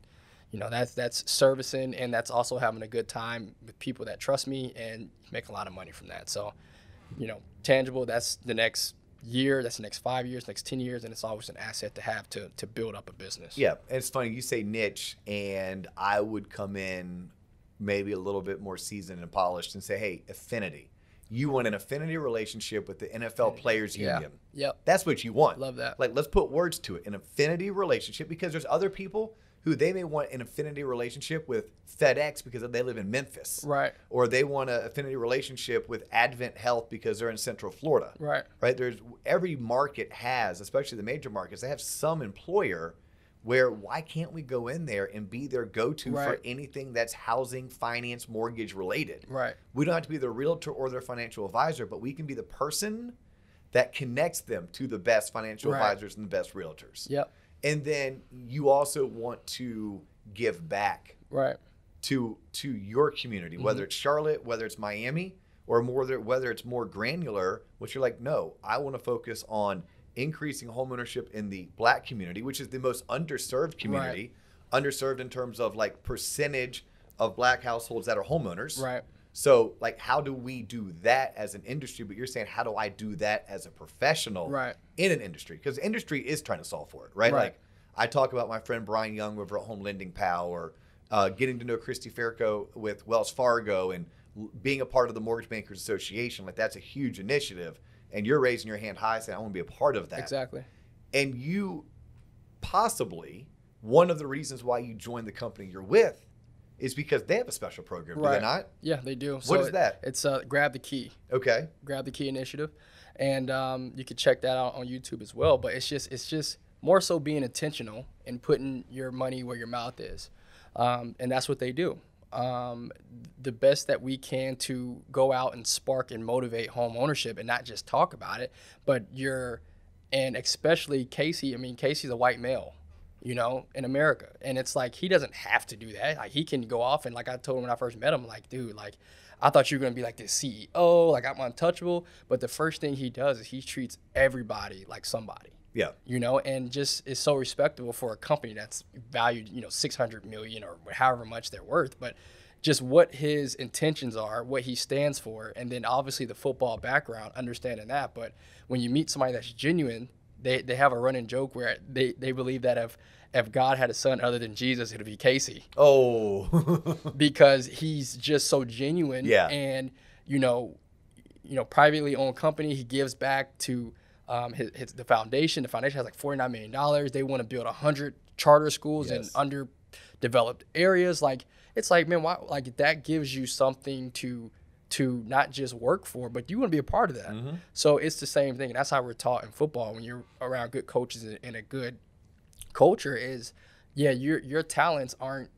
B: that's servicing, and that's also having a good time with people that trust me and make a lot of money from that. So, tangible, that's the next year, that's the next 5 years, next 10 years, and it's always an asset to have to build up a business.
A: Yeah, it's funny, you say niche, and I would come in maybe a little bit more seasoned and polished and say, hey, affinity. You want an affinity relationship with the NFL Players Union.
B: Yep.
A: That's what you want.
B: Love that.
A: Like, let's put words to it. An affinity relationship, because there's other people who they may want an affinity relationship with FedEx because they live in Memphis.
B: Right.
A: Or they want an affinity relationship with Advent Health because they're in Central Florida.
B: Right.
A: Right. Every market has, especially the major markets, they have some employer where why can't we go in there and be their go-to for anything that's housing, finance, mortgage related?
B: Right.
A: We don't have to be their realtor or their financial advisor, but we can be the person that connects them to the best financial advisors and the best realtors.
B: Yep.
A: And then you also want to give back to your community, whether it's Charlotte, whether it's Miami, or whether it's more granular, which you're like, no, I want to focus on increasing homeownership in the Black community, which is the most underserved community, underserved in terms of like percentage of Black households that are homeowners.
B: Right.
A: So like, how do we do that as an industry? But you're saying, how do I do that as a professional in an industry? Because industry is trying to solve for it, right? Like, I talk about my friend Brian Young over at Home Lending Pal, or getting to know Christy Fairco with Wells Fargo, and being a part of the Mortgage Bankers Association. Like, that's a huge initiative. And you're raising your hand high saying, I want to be a part of that.
B: Exactly.
A: And you possibly, one of the reasons why you joined the company you're with is because they have a special program, do they not?
B: Yeah, they do.
A: What is that?
B: It's Grab the Key.
A: Okay.
B: Grab the Key initiative. And you can check that out on YouTube as well. But it's just more so being intentional and putting your money where your mouth is. And that's what they do. The best that we can to go out and spark and motivate home ownership, and not just talk about it, but and especially Casey. I mean, Casey's a white male, in America. And it's like, he doesn't have to do that. Like, he can go off, and like I told him when I first met him, like, dude, like, I thought you were going to be like this CEO, like, I'm untouchable. But the first thing he does is he treats everybody like somebody.
A: Yeah.
B: And just is so respectable for a company that's valued, $600 million or however much they're worth. But just what his intentions are, what he stands for, and then obviously the football background, understanding that. But when you meet somebody that's genuine, they have a running joke where they believe that if God had a son other than Jesus, it would be Casey.
A: Oh.
B: Because he's just so genuine.
A: Yeah.
B: And, privately owned company, he gives back to the foundation. The foundation has like $49 million. They want to build 100 charter schools in underdeveloped areas. Like, it's like, man, why? Like, that gives you something to not just work for, but you want to be a part of that. Mm-hmm. So it's the same thing. And that's how we're taught in football. When you're around good coaches and a good culture, is, your talents aren't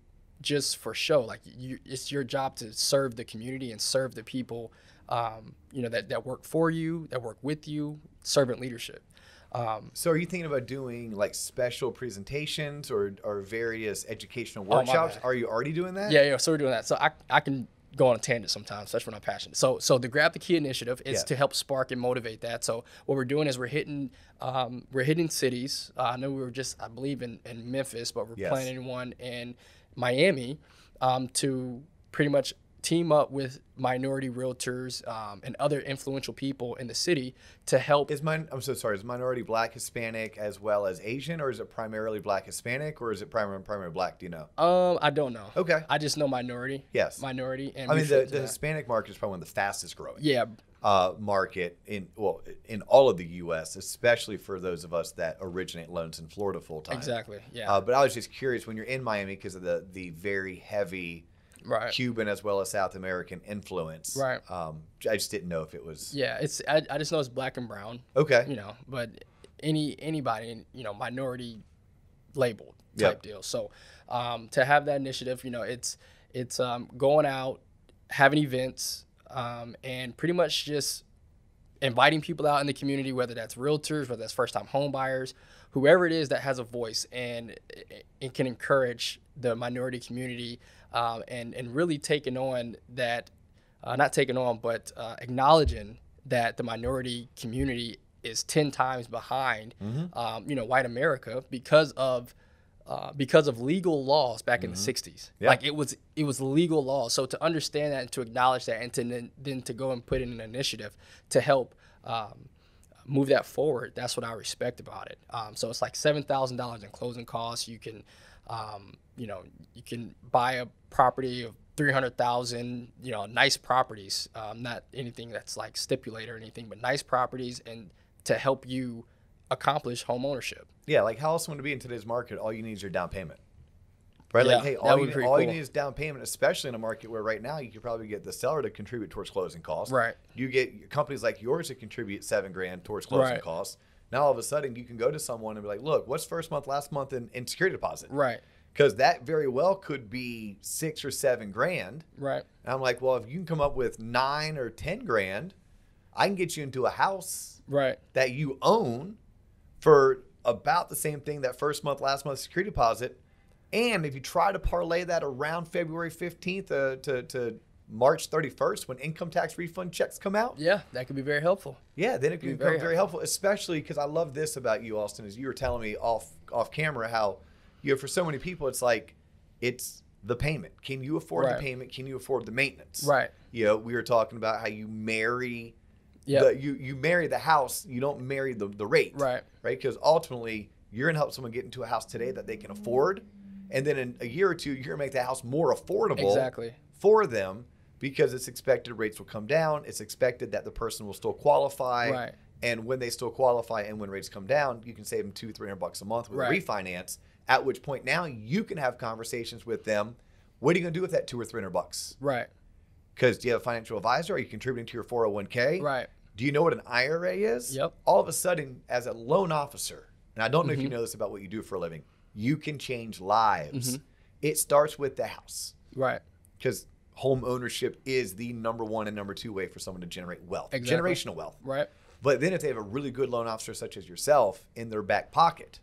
B: just for show. Like, it's your job to serve the community and serve the people, that work for you, that work with you. Servant leadership.
A: So are you thinking about doing like special presentations or various educational workshops? Are you already doing that?
B: Yeah. So we're doing that. So I can go on a tangent sometimes. That's when I'm passionate. So the Grab the Key initiative is to help spark and motivate that. So what we're doing is we're hitting cities. I know we were just, I believe, in Memphis, but we're planning one in Miami to pretty much team up with minority realtors and other influential people in the city to help.
A: I'm so sorry. Is minority Black, Hispanic, as well as Asian, or is it primarily Black, Hispanic, or is it primarily Black? Do you know?
B: I don't know.
A: Okay.
B: I just know minority.
A: Yes.
B: Minority. And
A: I mean, the Hispanic market is probably one of the fastest growing.
B: Yeah.
A: Market in all of the U.S., especially for those of us that originate loans in Florida full time.
B: Exactly. Yeah.
A: But I was just curious, when you're in Miami, because of the very heavy Cuban as well as South American influence.
B: Right.
A: I just didn't know if it was.
B: Yeah, I just know it's Black and brown.
A: Okay.
B: But anybody, minority labeled type deal. So to have that initiative, it's going out, having events, and pretty much just inviting people out in the community, whether that's realtors, whether that's first-time home buyers, whoever it is that has a voice and it can encourage the minority community, and really taking on that, not taking on, but acknowledging that the minority community is 10 times behind, white America because of legal laws back in the 60s. Yeah. Like, it was legal law. So to understand that and to acknowledge that, and to then to go and put in an initiative to help move that forward, that's what I respect about it. So it's like $7,000 in closing costs. You can, you can buy a property of $300,000, nice properties, not anything that's like stipulated or anything, but nice properties, and to help you accomplish home ownership.
A: Yeah, like, how else would it be in today's market? All you need is your down payment. Right?
B: Yeah,
A: like, hey, all you need is down payment, especially in a market where right now you could probably get the seller to contribute towards closing costs.
B: Right.
A: You get companies like yours that contribute $7,000 towards closing costs. Now all of a sudden you can go to someone and be like, look, what's first month, last month in security deposit?
B: Right.
A: Because that very well could be $6,000 or $7,000.
B: Right.
A: And I'm like, well, if you can come up with $9,000 or $10,000, I can get you into a house that you own for about the same thing, that first month, last month security deposit. And if you try to parlay that around February 15th to March 31st, when income tax refund checks come out.
B: Yeah, that could be very helpful.
A: Yeah, then it can become very helpful, especially because I love this about you, Austin, is you were telling me off camera how, for so many people, it's like, it's the payment. Can you afford the payment? Can you afford the maintenance?
B: Right.
A: We were talking about how you marry, you marry the house, you don't marry the rate.
B: Right.
A: Right? Because ultimately, you're going to help someone get into a house today that they can afford. And then in a year or two, you're going to make that house more affordable for them, because it's expected rates will come down. It's expected that the person will still qualify.
B: Right.
A: And when they still qualify and when rates come down, you can save them $200-$300 a month with a refinance, at which point now you can have conversations with them. What are you going to do with that $200 or $300?
B: Right.
A: Because do you have a financial advisor? Are you contributing to your 401k?
B: Right.
A: Do you know what an IRA is?
B: Yep.
A: All of a sudden, as a loan officer, and I don't know if you know this about what you do for a living, you can change lives. It starts with the house.
B: Right.
A: Because home ownership is the number one and number two way for someone to generate wealth, generational wealth.
B: Right.
A: But then if they have a really good loan officer such as yourself in their back pocket,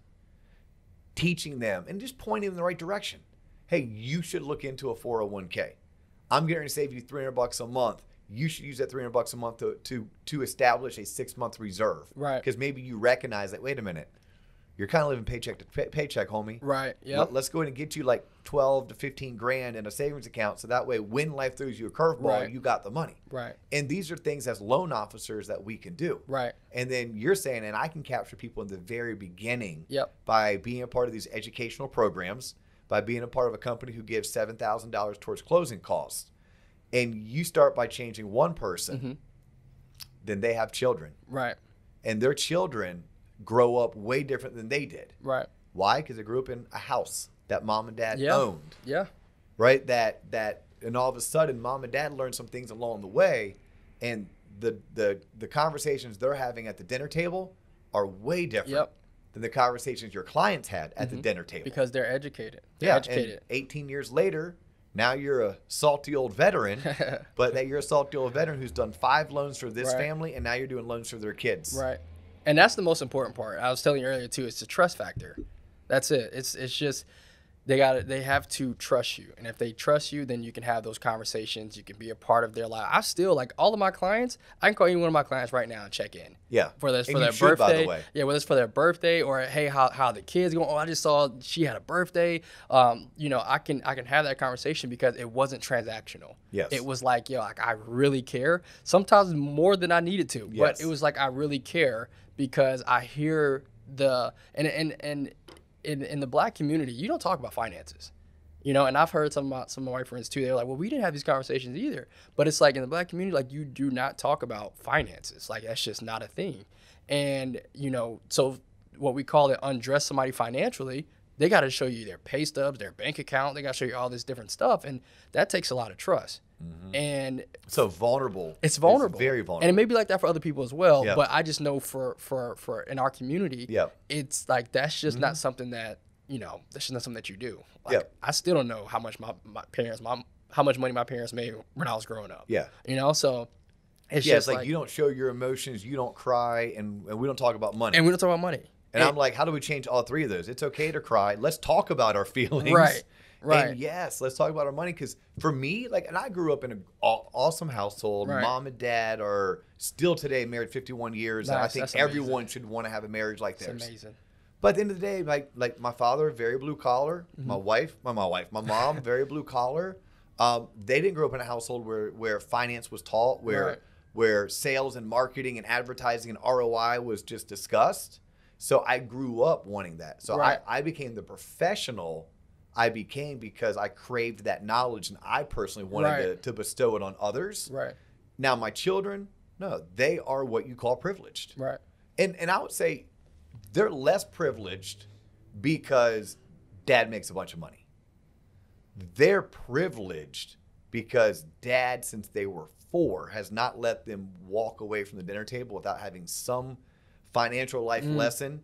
A: teaching them and just pointing them in the right direction. Hey, you should look into a 401k. I'm going to save you $300 a month. You should use that $300 a month to establish a 6-month reserve.
B: Right.
A: Because maybe you recognize that, wait a minute, you're kind of living paycheck to paycheck, homie.
B: Right. Yeah.
A: Let's go ahead and get you like 12 to 15 grand in a savings account, so that way when life throws you a curveball, you got the money.
B: Right.
A: And these are things as loan officers that we can do.
B: Right.
A: And then you're saying, and I can capture people in the very beginning by being a part of these educational programs, by being a part of a company who gives $7,000 towards closing costs. And you start by changing one person, then they have children.
B: Right.
A: And their children grow up way different than they did.
B: Right.
A: Why? Because they grew up in a house that mom and dad owned.
B: Yeah.
A: Right? And all of a sudden, mom and dad learned some things along the way, and the conversations they're having at the dinner table are way different than the conversations your clients had at the dinner table.
B: Because they're educated. They're educated.
A: And 18 years later, now you're a salty old veteran, but that you're a salty old veteran who's done 5 loans for this family, and now you're doing loans for their kids.
B: Right. And that's the most important part. I was telling you earlier too, it's the trust factor. That's it. It's just they have to trust you. And if they trust you, then you can have those conversations. You can be a part of their life. I still, like, all of my clients, I can call any one of my clients right now and check in.
A: Yeah.
B: Whether it's for their birthday. By the way. Yeah, whether it's for their birthday or, hey, how the kids going? Oh, I just saw she had a birthday. I can have that conversation because it wasn't transactional.
A: Yes.
B: It was like, like, I really care. Sometimes more than I needed to. Yes. But it was like, I really care because I hear in the Black community, you don't talk about finances, and I've heard some of my friends too. They're like, well, we didn't have these conversations either. But it's like in the Black community, like, you do not talk about finances. Like, that's just not a thing. And, so what we call it, undress somebody financially, they got to show you their pay stubs, their bank account. They got to show you all this different stuff. And that takes a lot of trust. And
A: so vulnerable.
B: It's vulnerable.
A: It's very vulnerable.
B: And it may be like that for other people as well. But I just know for in our community, it's like, that's just not something that, that's just not something that you do. Like, I still don't know how much how much money my parents made when I was growing up. Yeah. So it's just
A: it's like, you don't show your emotions, you don't cry, and we don't talk about money.
B: And we don't talk about money.
A: And I'm like, how do we change all 3 of those? It's okay to cry. Let's talk about our feelings.
B: Right.
A: And yes, let's talk about our money. Because for me, like, and I grew up in an awesome household. Right. Mom and dad are still today married 51 years. Nice. And I think everyone should want to have a marriage like theirs.
B: It's amazing.
A: But at the end of the day, like my father, very blue collar. My mom, very blue collar. They didn't grow up in a household where finance was taught, where sales and marketing and advertising and ROI was just discussed. So I grew up wanting that. So I became the professional I became because I craved that knowledge, and I personally wanted to bestow it on others. Right. Now my children, no, they are what you call privileged. Right. And I would say they're less privileged because dad makes a bunch of money. They're privileged because dad, since they were 4, has not let them walk away from the dinner table without having some financial life lesson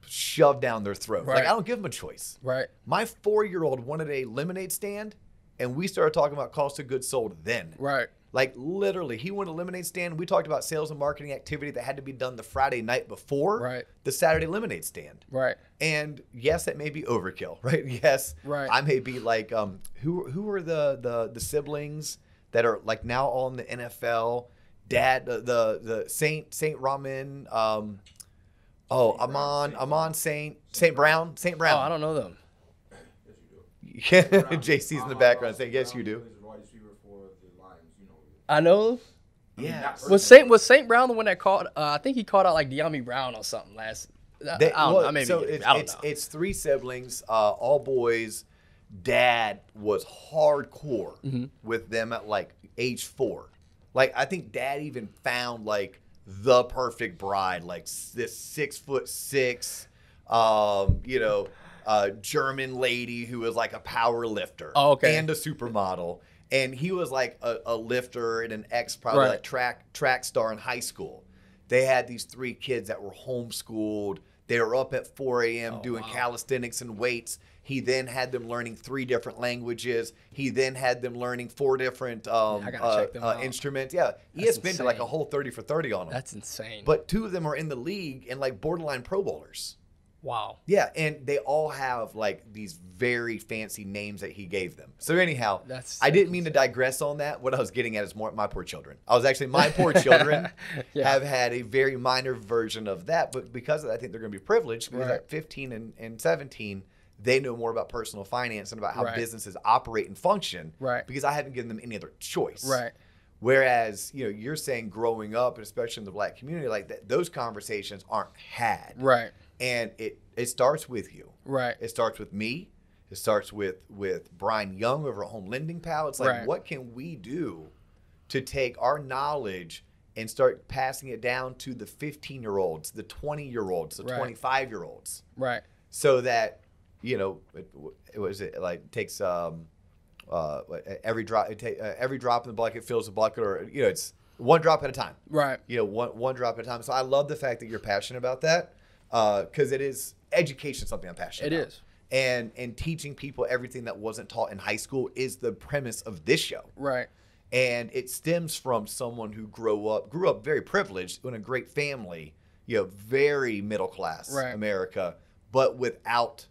A: shoved down their throat. Like, I don't give them a choice. Right. My 4-year-old wanted a lemonade stand, and we started talking about cost of goods sold then. Right. Like, literally, he wanted a lemonade stand. We talked about sales and marketing activity that had to be done the Friday night before the Saturday lemonade stand. Right. And yes, that may be overkill, right? Yes. Right. I may be like, who are the siblings that are like now all in the NFL? Dad, the Saint Ramin, Amon Saint Brown. Oh,
B: I don't know them.
C: Yes, you do.
A: JC's in the background saying, yes, you do.
B: I know.
A: Yeah.
B: Was Saint Brown the one that caught? I think he caught out like De'Ami Brown or something last. I don't know.
A: So
B: I don't know.
A: it's 3 siblings, all boys. Dad was hardcore with them at like age 4. Like I think Dad even found like the perfect bride, like this 6'6", German lady who was like a power lifter and a supermodel. And he was like a lifter and an probably like track star in high school. They had these 3 kids that were homeschooled. They were up at 4 a.m. doing calisthenics and weights. He then had them learning 3 different languages. He then had them learning 4 different instruments. Yeah, ESPN did like a whole 30 for 30 on them.
B: That's insane.
A: But 2 of them are in the league and like borderline Pro Bowlers.
B: Wow.
A: Yeah, and they all have like these very fancy names that he gave them. So anyhow, I didn't mean to digress on that. What I was getting at is more my poor children. My poor children have had a very minor version of that, but because of that, I think they're going to be privileged because at 15 and 17, they know more about personal finance and about how businesses operate and function because I haven't given them any other choice.
B: Right.
A: Whereas, you're saying growing up, and especially in the Black community, like that, those conversations aren't had.
B: Right.
A: And it starts with you.
B: Right.
A: It starts with me. It starts with Brian Young over at Home Lending Pal. It's like, what can we do to take our knowledge and start passing it down to the 15-year-olds, the 20-year-olds, the 25-year-olds?
B: Right.
A: So that, takes every drop in the bucket fills the bucket, or it's one drop at a time.
B: Right.
A: One drop at a time. So I love the fact that you're passionate about that, because it is education, something I'm passionate about. It is. And teaching people everything that wasn't taught in high school is the premise of this show.
B: Right.
A: And it stems from someone who grew up very privileged in a great family, very middle class America, but without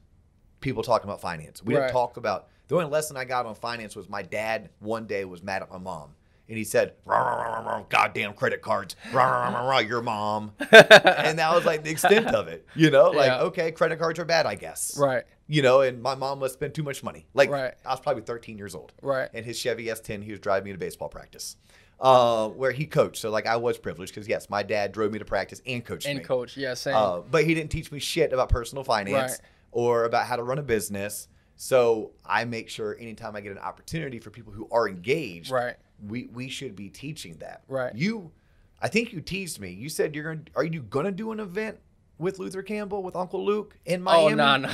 A: people talking about finance. We didn't talk about, the only lesson I got on finance was my dad one day was mad at my mom. And he said, rah, rah, rah, rah, goddamn credit cards, rah, rah, rah, rah, your mom. And that was like the extent of it, okay, credit cards are bad, I guess.
B: Right.
A: And my mom must spend too much money. Like,
B: I
A: was probably 13 years old.
B: Right.
A: And his Chevy S10, he was driving me to baseball practice, where he coached. So, like, I was privileged because, yes, my dad drove me to practice and coached me.
B: Same.
A: But he didn't teach me shit about personal finance or about how to run a business. So I make sure anytime I get an opportunity for people who are engaged, we should be teaching that.
B: Right.
A: I think you teased me. You said are you gonna do an event with Luther Campbell, with Uncle Luke in Miami?
B: Oh, no.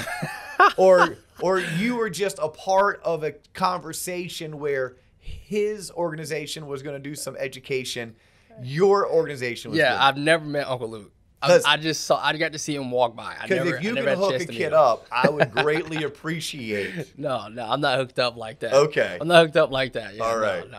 A: or you were just a part of a conversation where his organization was going to do some education. Your organization was
B: Yeah, I've never met Uncle Luke. I got to see him walk by.
A: Because if you can hook a kid up, I would greatly appreciate.
B: No, I'm not hooked up like that.
A: Okay.
B: I'm not hooked up like that. Yeah,
A: all right.
B: No.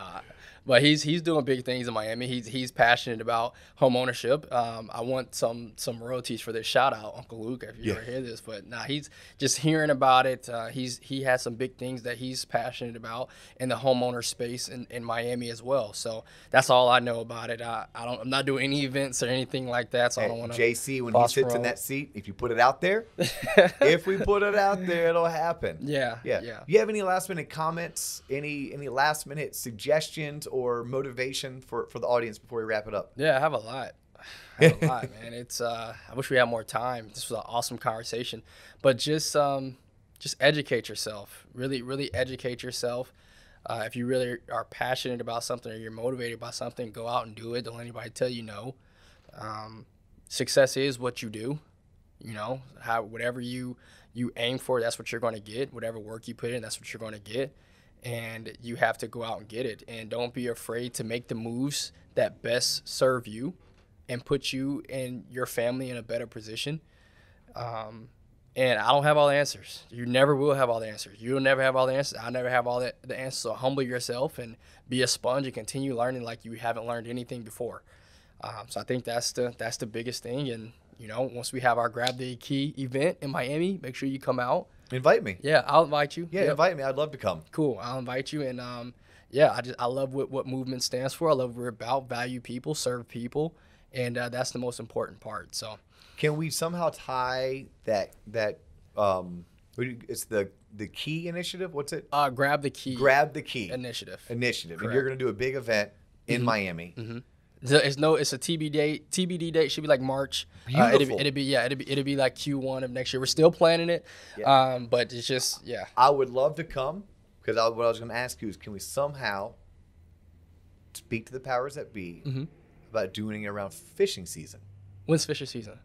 B: But he's doing big things in Miami. He's passionate about home ownership. I want some royalties for this shout out, Uncle Luke, if you ever hear this. But he's just hearing about it. He has some big things that he's passionate about in the homeowner space in Miami as well. So that's all I know about it. I'm not doing any events or anything like that. So I don't want to.
A: JC, when he sits in that seat, if you put it out there, if we put it out there, it'll happen.
B: Yeah.
A: You have any last minute comments? Any last minute suggestions or motivation for the audience before we wrap it up?
B: Yeah, I have a lot. Man. It's I wish we had more time. This was an awesome conversation. But just educate yourself. Really educate yourself. If you really are passionate about something or you're motivated by something, go out and do it. Don't let anybody tell you no. Success is what you do. Whatever you aim for, that's what you're going to get. Whatever work you put in, that's what you're going to get. And you have to go out and get it. And don't be afraid to make the moves that best serve you and put you and your family in a better position. And I don't have all the answers. You never will have all the answers. You'll never have all the answers. I'll never have all the answers. So humble yourself and be a sponge and continue learning like you haven't learned anything before. So I think that's the biggest thing. And, once we have our Grab the Key event in Miami, make sure you come out.
A: Invite me.
B: Yeah, I'll invite you.
A: Yeah, invite me. I'd love to come.
B: Cool. I'll invite you. And I love what movement stands for. I love what we're about. Value people, serve people, and that's the most important part. So,
A: can we somehow tie that? It's the Key Initiative. What's it?
B: Grab the Key.
A: Grab the Key
B: Initiative.
A: And you're going to do a big event in Miami.
B: It's a TBD date. Should be like March.
A: Beautiful.
B: It'd be like Q1 of next year. We're still planning it.
A: Yeah.
B: But it's just
A: I would love to come because what I was going to ask you is, can we somehow speak to the powers that be about doing it around fishing season?
B: When's fishing season?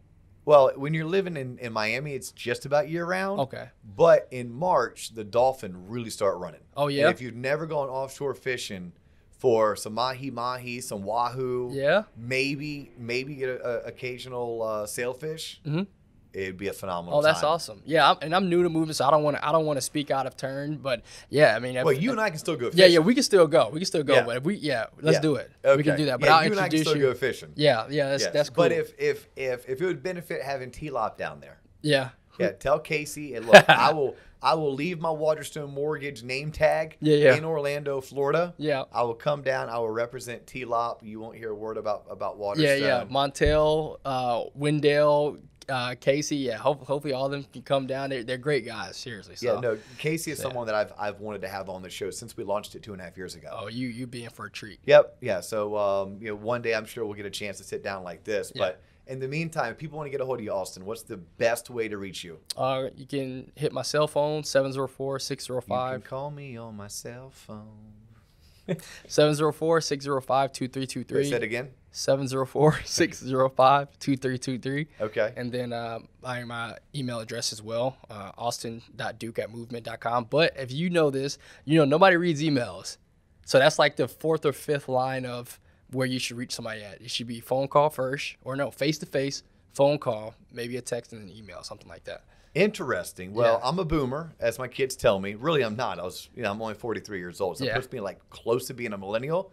A: Well, when you're living in Miami, it's just about year round.
B: Okay.
A: But in March, the dolphin really start running.
B: Oh, yeah?
A: And if you've never gone offshore fishing for some mahi, some wahoo, maybe get an occasional sailfish, it'd be a phenomenal
B: that's
A: time.
B: awesome. Yeah, I'm new to moving, so I don't want to speak out of turn. But yeah, I mean,
A: well, you and I can still go fishing.
B: Yeah, we can still go.
A: Yeah.
B: But if let's do it.
A: Okay.
B: We can do that. But
A: yeah,
B: I'll
A: you and I can
B: introduce
A: still go fishing.
B: Yeah, that's cool.
A: But if it would benefit having TLOP down there,
B: yeah,
A: tell Casey and look, I will leave my Waterstone Mortgage name tag in Orlando, Florida.
B: Yeah.
A: I will come down. I will represent TLOP. You won't hear a word about Waterstone.
B: Yeah. Montel, Wendell, Casey. Yeah. Hopefully all of them can come down. They're great guys. Seriously. So.
A: Yeah. No. Casey is someone that I've wanted to have on the show since we launched it 2.5 years ago.
B: Oh, you be in for a treat.
A: Yep. Yeah. So one day I'm sure we'll get a chance to sit down like this.
B: Yeah.
A: But in the meantime, if people want to get a hold of you, Austin, what's the best way to reach you?
B: You can hit my cell phone, 704-605.
A: You can call me on my cell phone.
B: 704-605-2323.
A: Say that again.
B: 704-605-2323.
A: Okay.
B: And then my email address as well, austin.duke@movement.com. But if you know this, nobody reads emails. So that's like the fourth or fifth line of where you should reach somebody at. It should be phone call first, or no, face-to-face, phone call, maybe a text and an email, something like that.
A: Interesting. Well, I'm a boomer, as my kids tell me. Really, I'm not. I'm only 43 years old, so it puts me like close to being a millennial.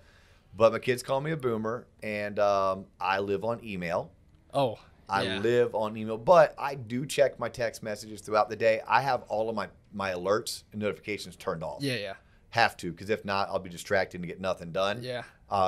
A: But my kids call me a boomer, and I live on email.
B: Oh,
A: I live on email, but I do check my text messages throughout the day. I have all of my alerts and notifications turned off.
B: Yeah.
A: Have to, because if not, I'll be distracted and get nothing done.
B: Yeah.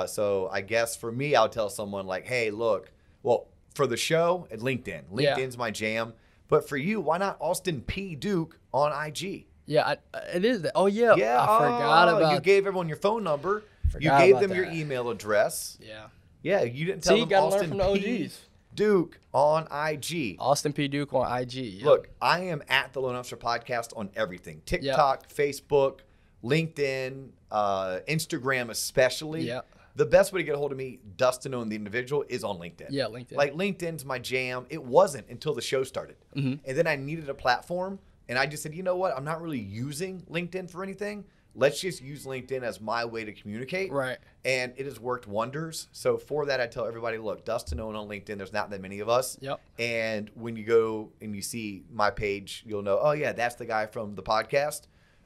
A: So I guess for me, I'll tell someone like, hey, look, well, for the show at LinkedIn. LinkedIn's my jam. But for you, why not Austin P. Duke on IG?
B: Yeah, it is. Oh, yeah.
A: Yeah.
B: I forgot about.
A: You gave everyone your phone number. You gave them your email address.
B: Yeah.
A: Yeah, you didn't tell them Austin P. Duke on IG.
B: Austin P. Duke on IG. Yep.
A: Look, I am at the Loan Officer Podcast on everything. TikTok, Facebook, LinkedIn, Instagram especially.
B: Yeah.
A: The best way to get a hold of me, Dustin Owen, the individual, is on LinkedIn.
B: Yeah, LinkedIn.
A: Like, LinkedIn's my jam. It wasn't until the show started. And then I needed a platform, and I just said, you know what? I'm not really using LinkedIn for anything. Let's just use LinkedIn as my way to communicate.
B: Right.
A: And it has worked wonders. So for that, I tell everybody, look, Dustin Owen on LinkedIn, there's not that many of us.
B: Yep.
A: And when you go and you see my page, you'll know, oh, yeah, that's the guy from the podcast.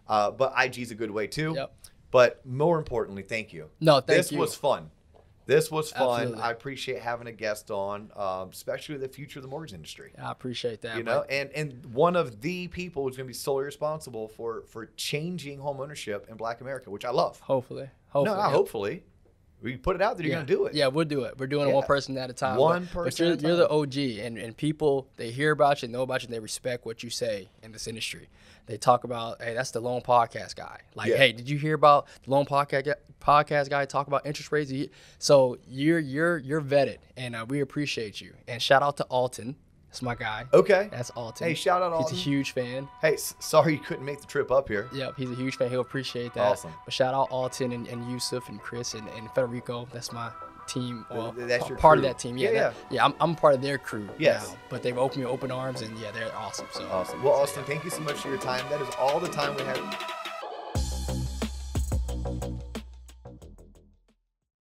A: But IG's a good way, too.
B: Yep.
A: But more importantly, thank you.
B: No, thank you.
A: This was fun. This was fun.
B: Absolutely.
A: I appreciate having a guest on, especially the future of the mortgage industry.
B: I appreciate that.
A: And one of the people who's going to be solely responsible for changing home ownership in Black America, which I love.
B: Hopefully.
A: Hopefully. We put it out there, you're going to do it.
B: Yeah, we'll do it. We're doing it one person at a time.
A: One person at a time.
B: You're the OG, and people, they hear about you, know about you, and they respect what you say in this industry. They talk about, hey, that's the loan podcast guy. Like, hey, did you hear about the loan podcast guy talk about interest rates? So you're vetted, and we appreciate you. And shout out to Alton. That's my guy.
A: Okay.
B: That's Alton.
A: Hey, shout out Alton.
B: He's a huge fan.
A: Hey, sorry you couldn't make the trip up here.
B: Yep, he's a huge fan. He'll appreciate that.
A: Awesome.
B: But shout out Alton and Yusuf and Chris and Federico. That's my team. Well,
A: that's your
B: part
A: crew.
B: of that team. Yeah, I'm part of their crew
A: Yes.
B: now. But they've opened me open arms, and they're awesome. So
A: awesome. Well, Austin, thank you so much for your time. That is all the time we have.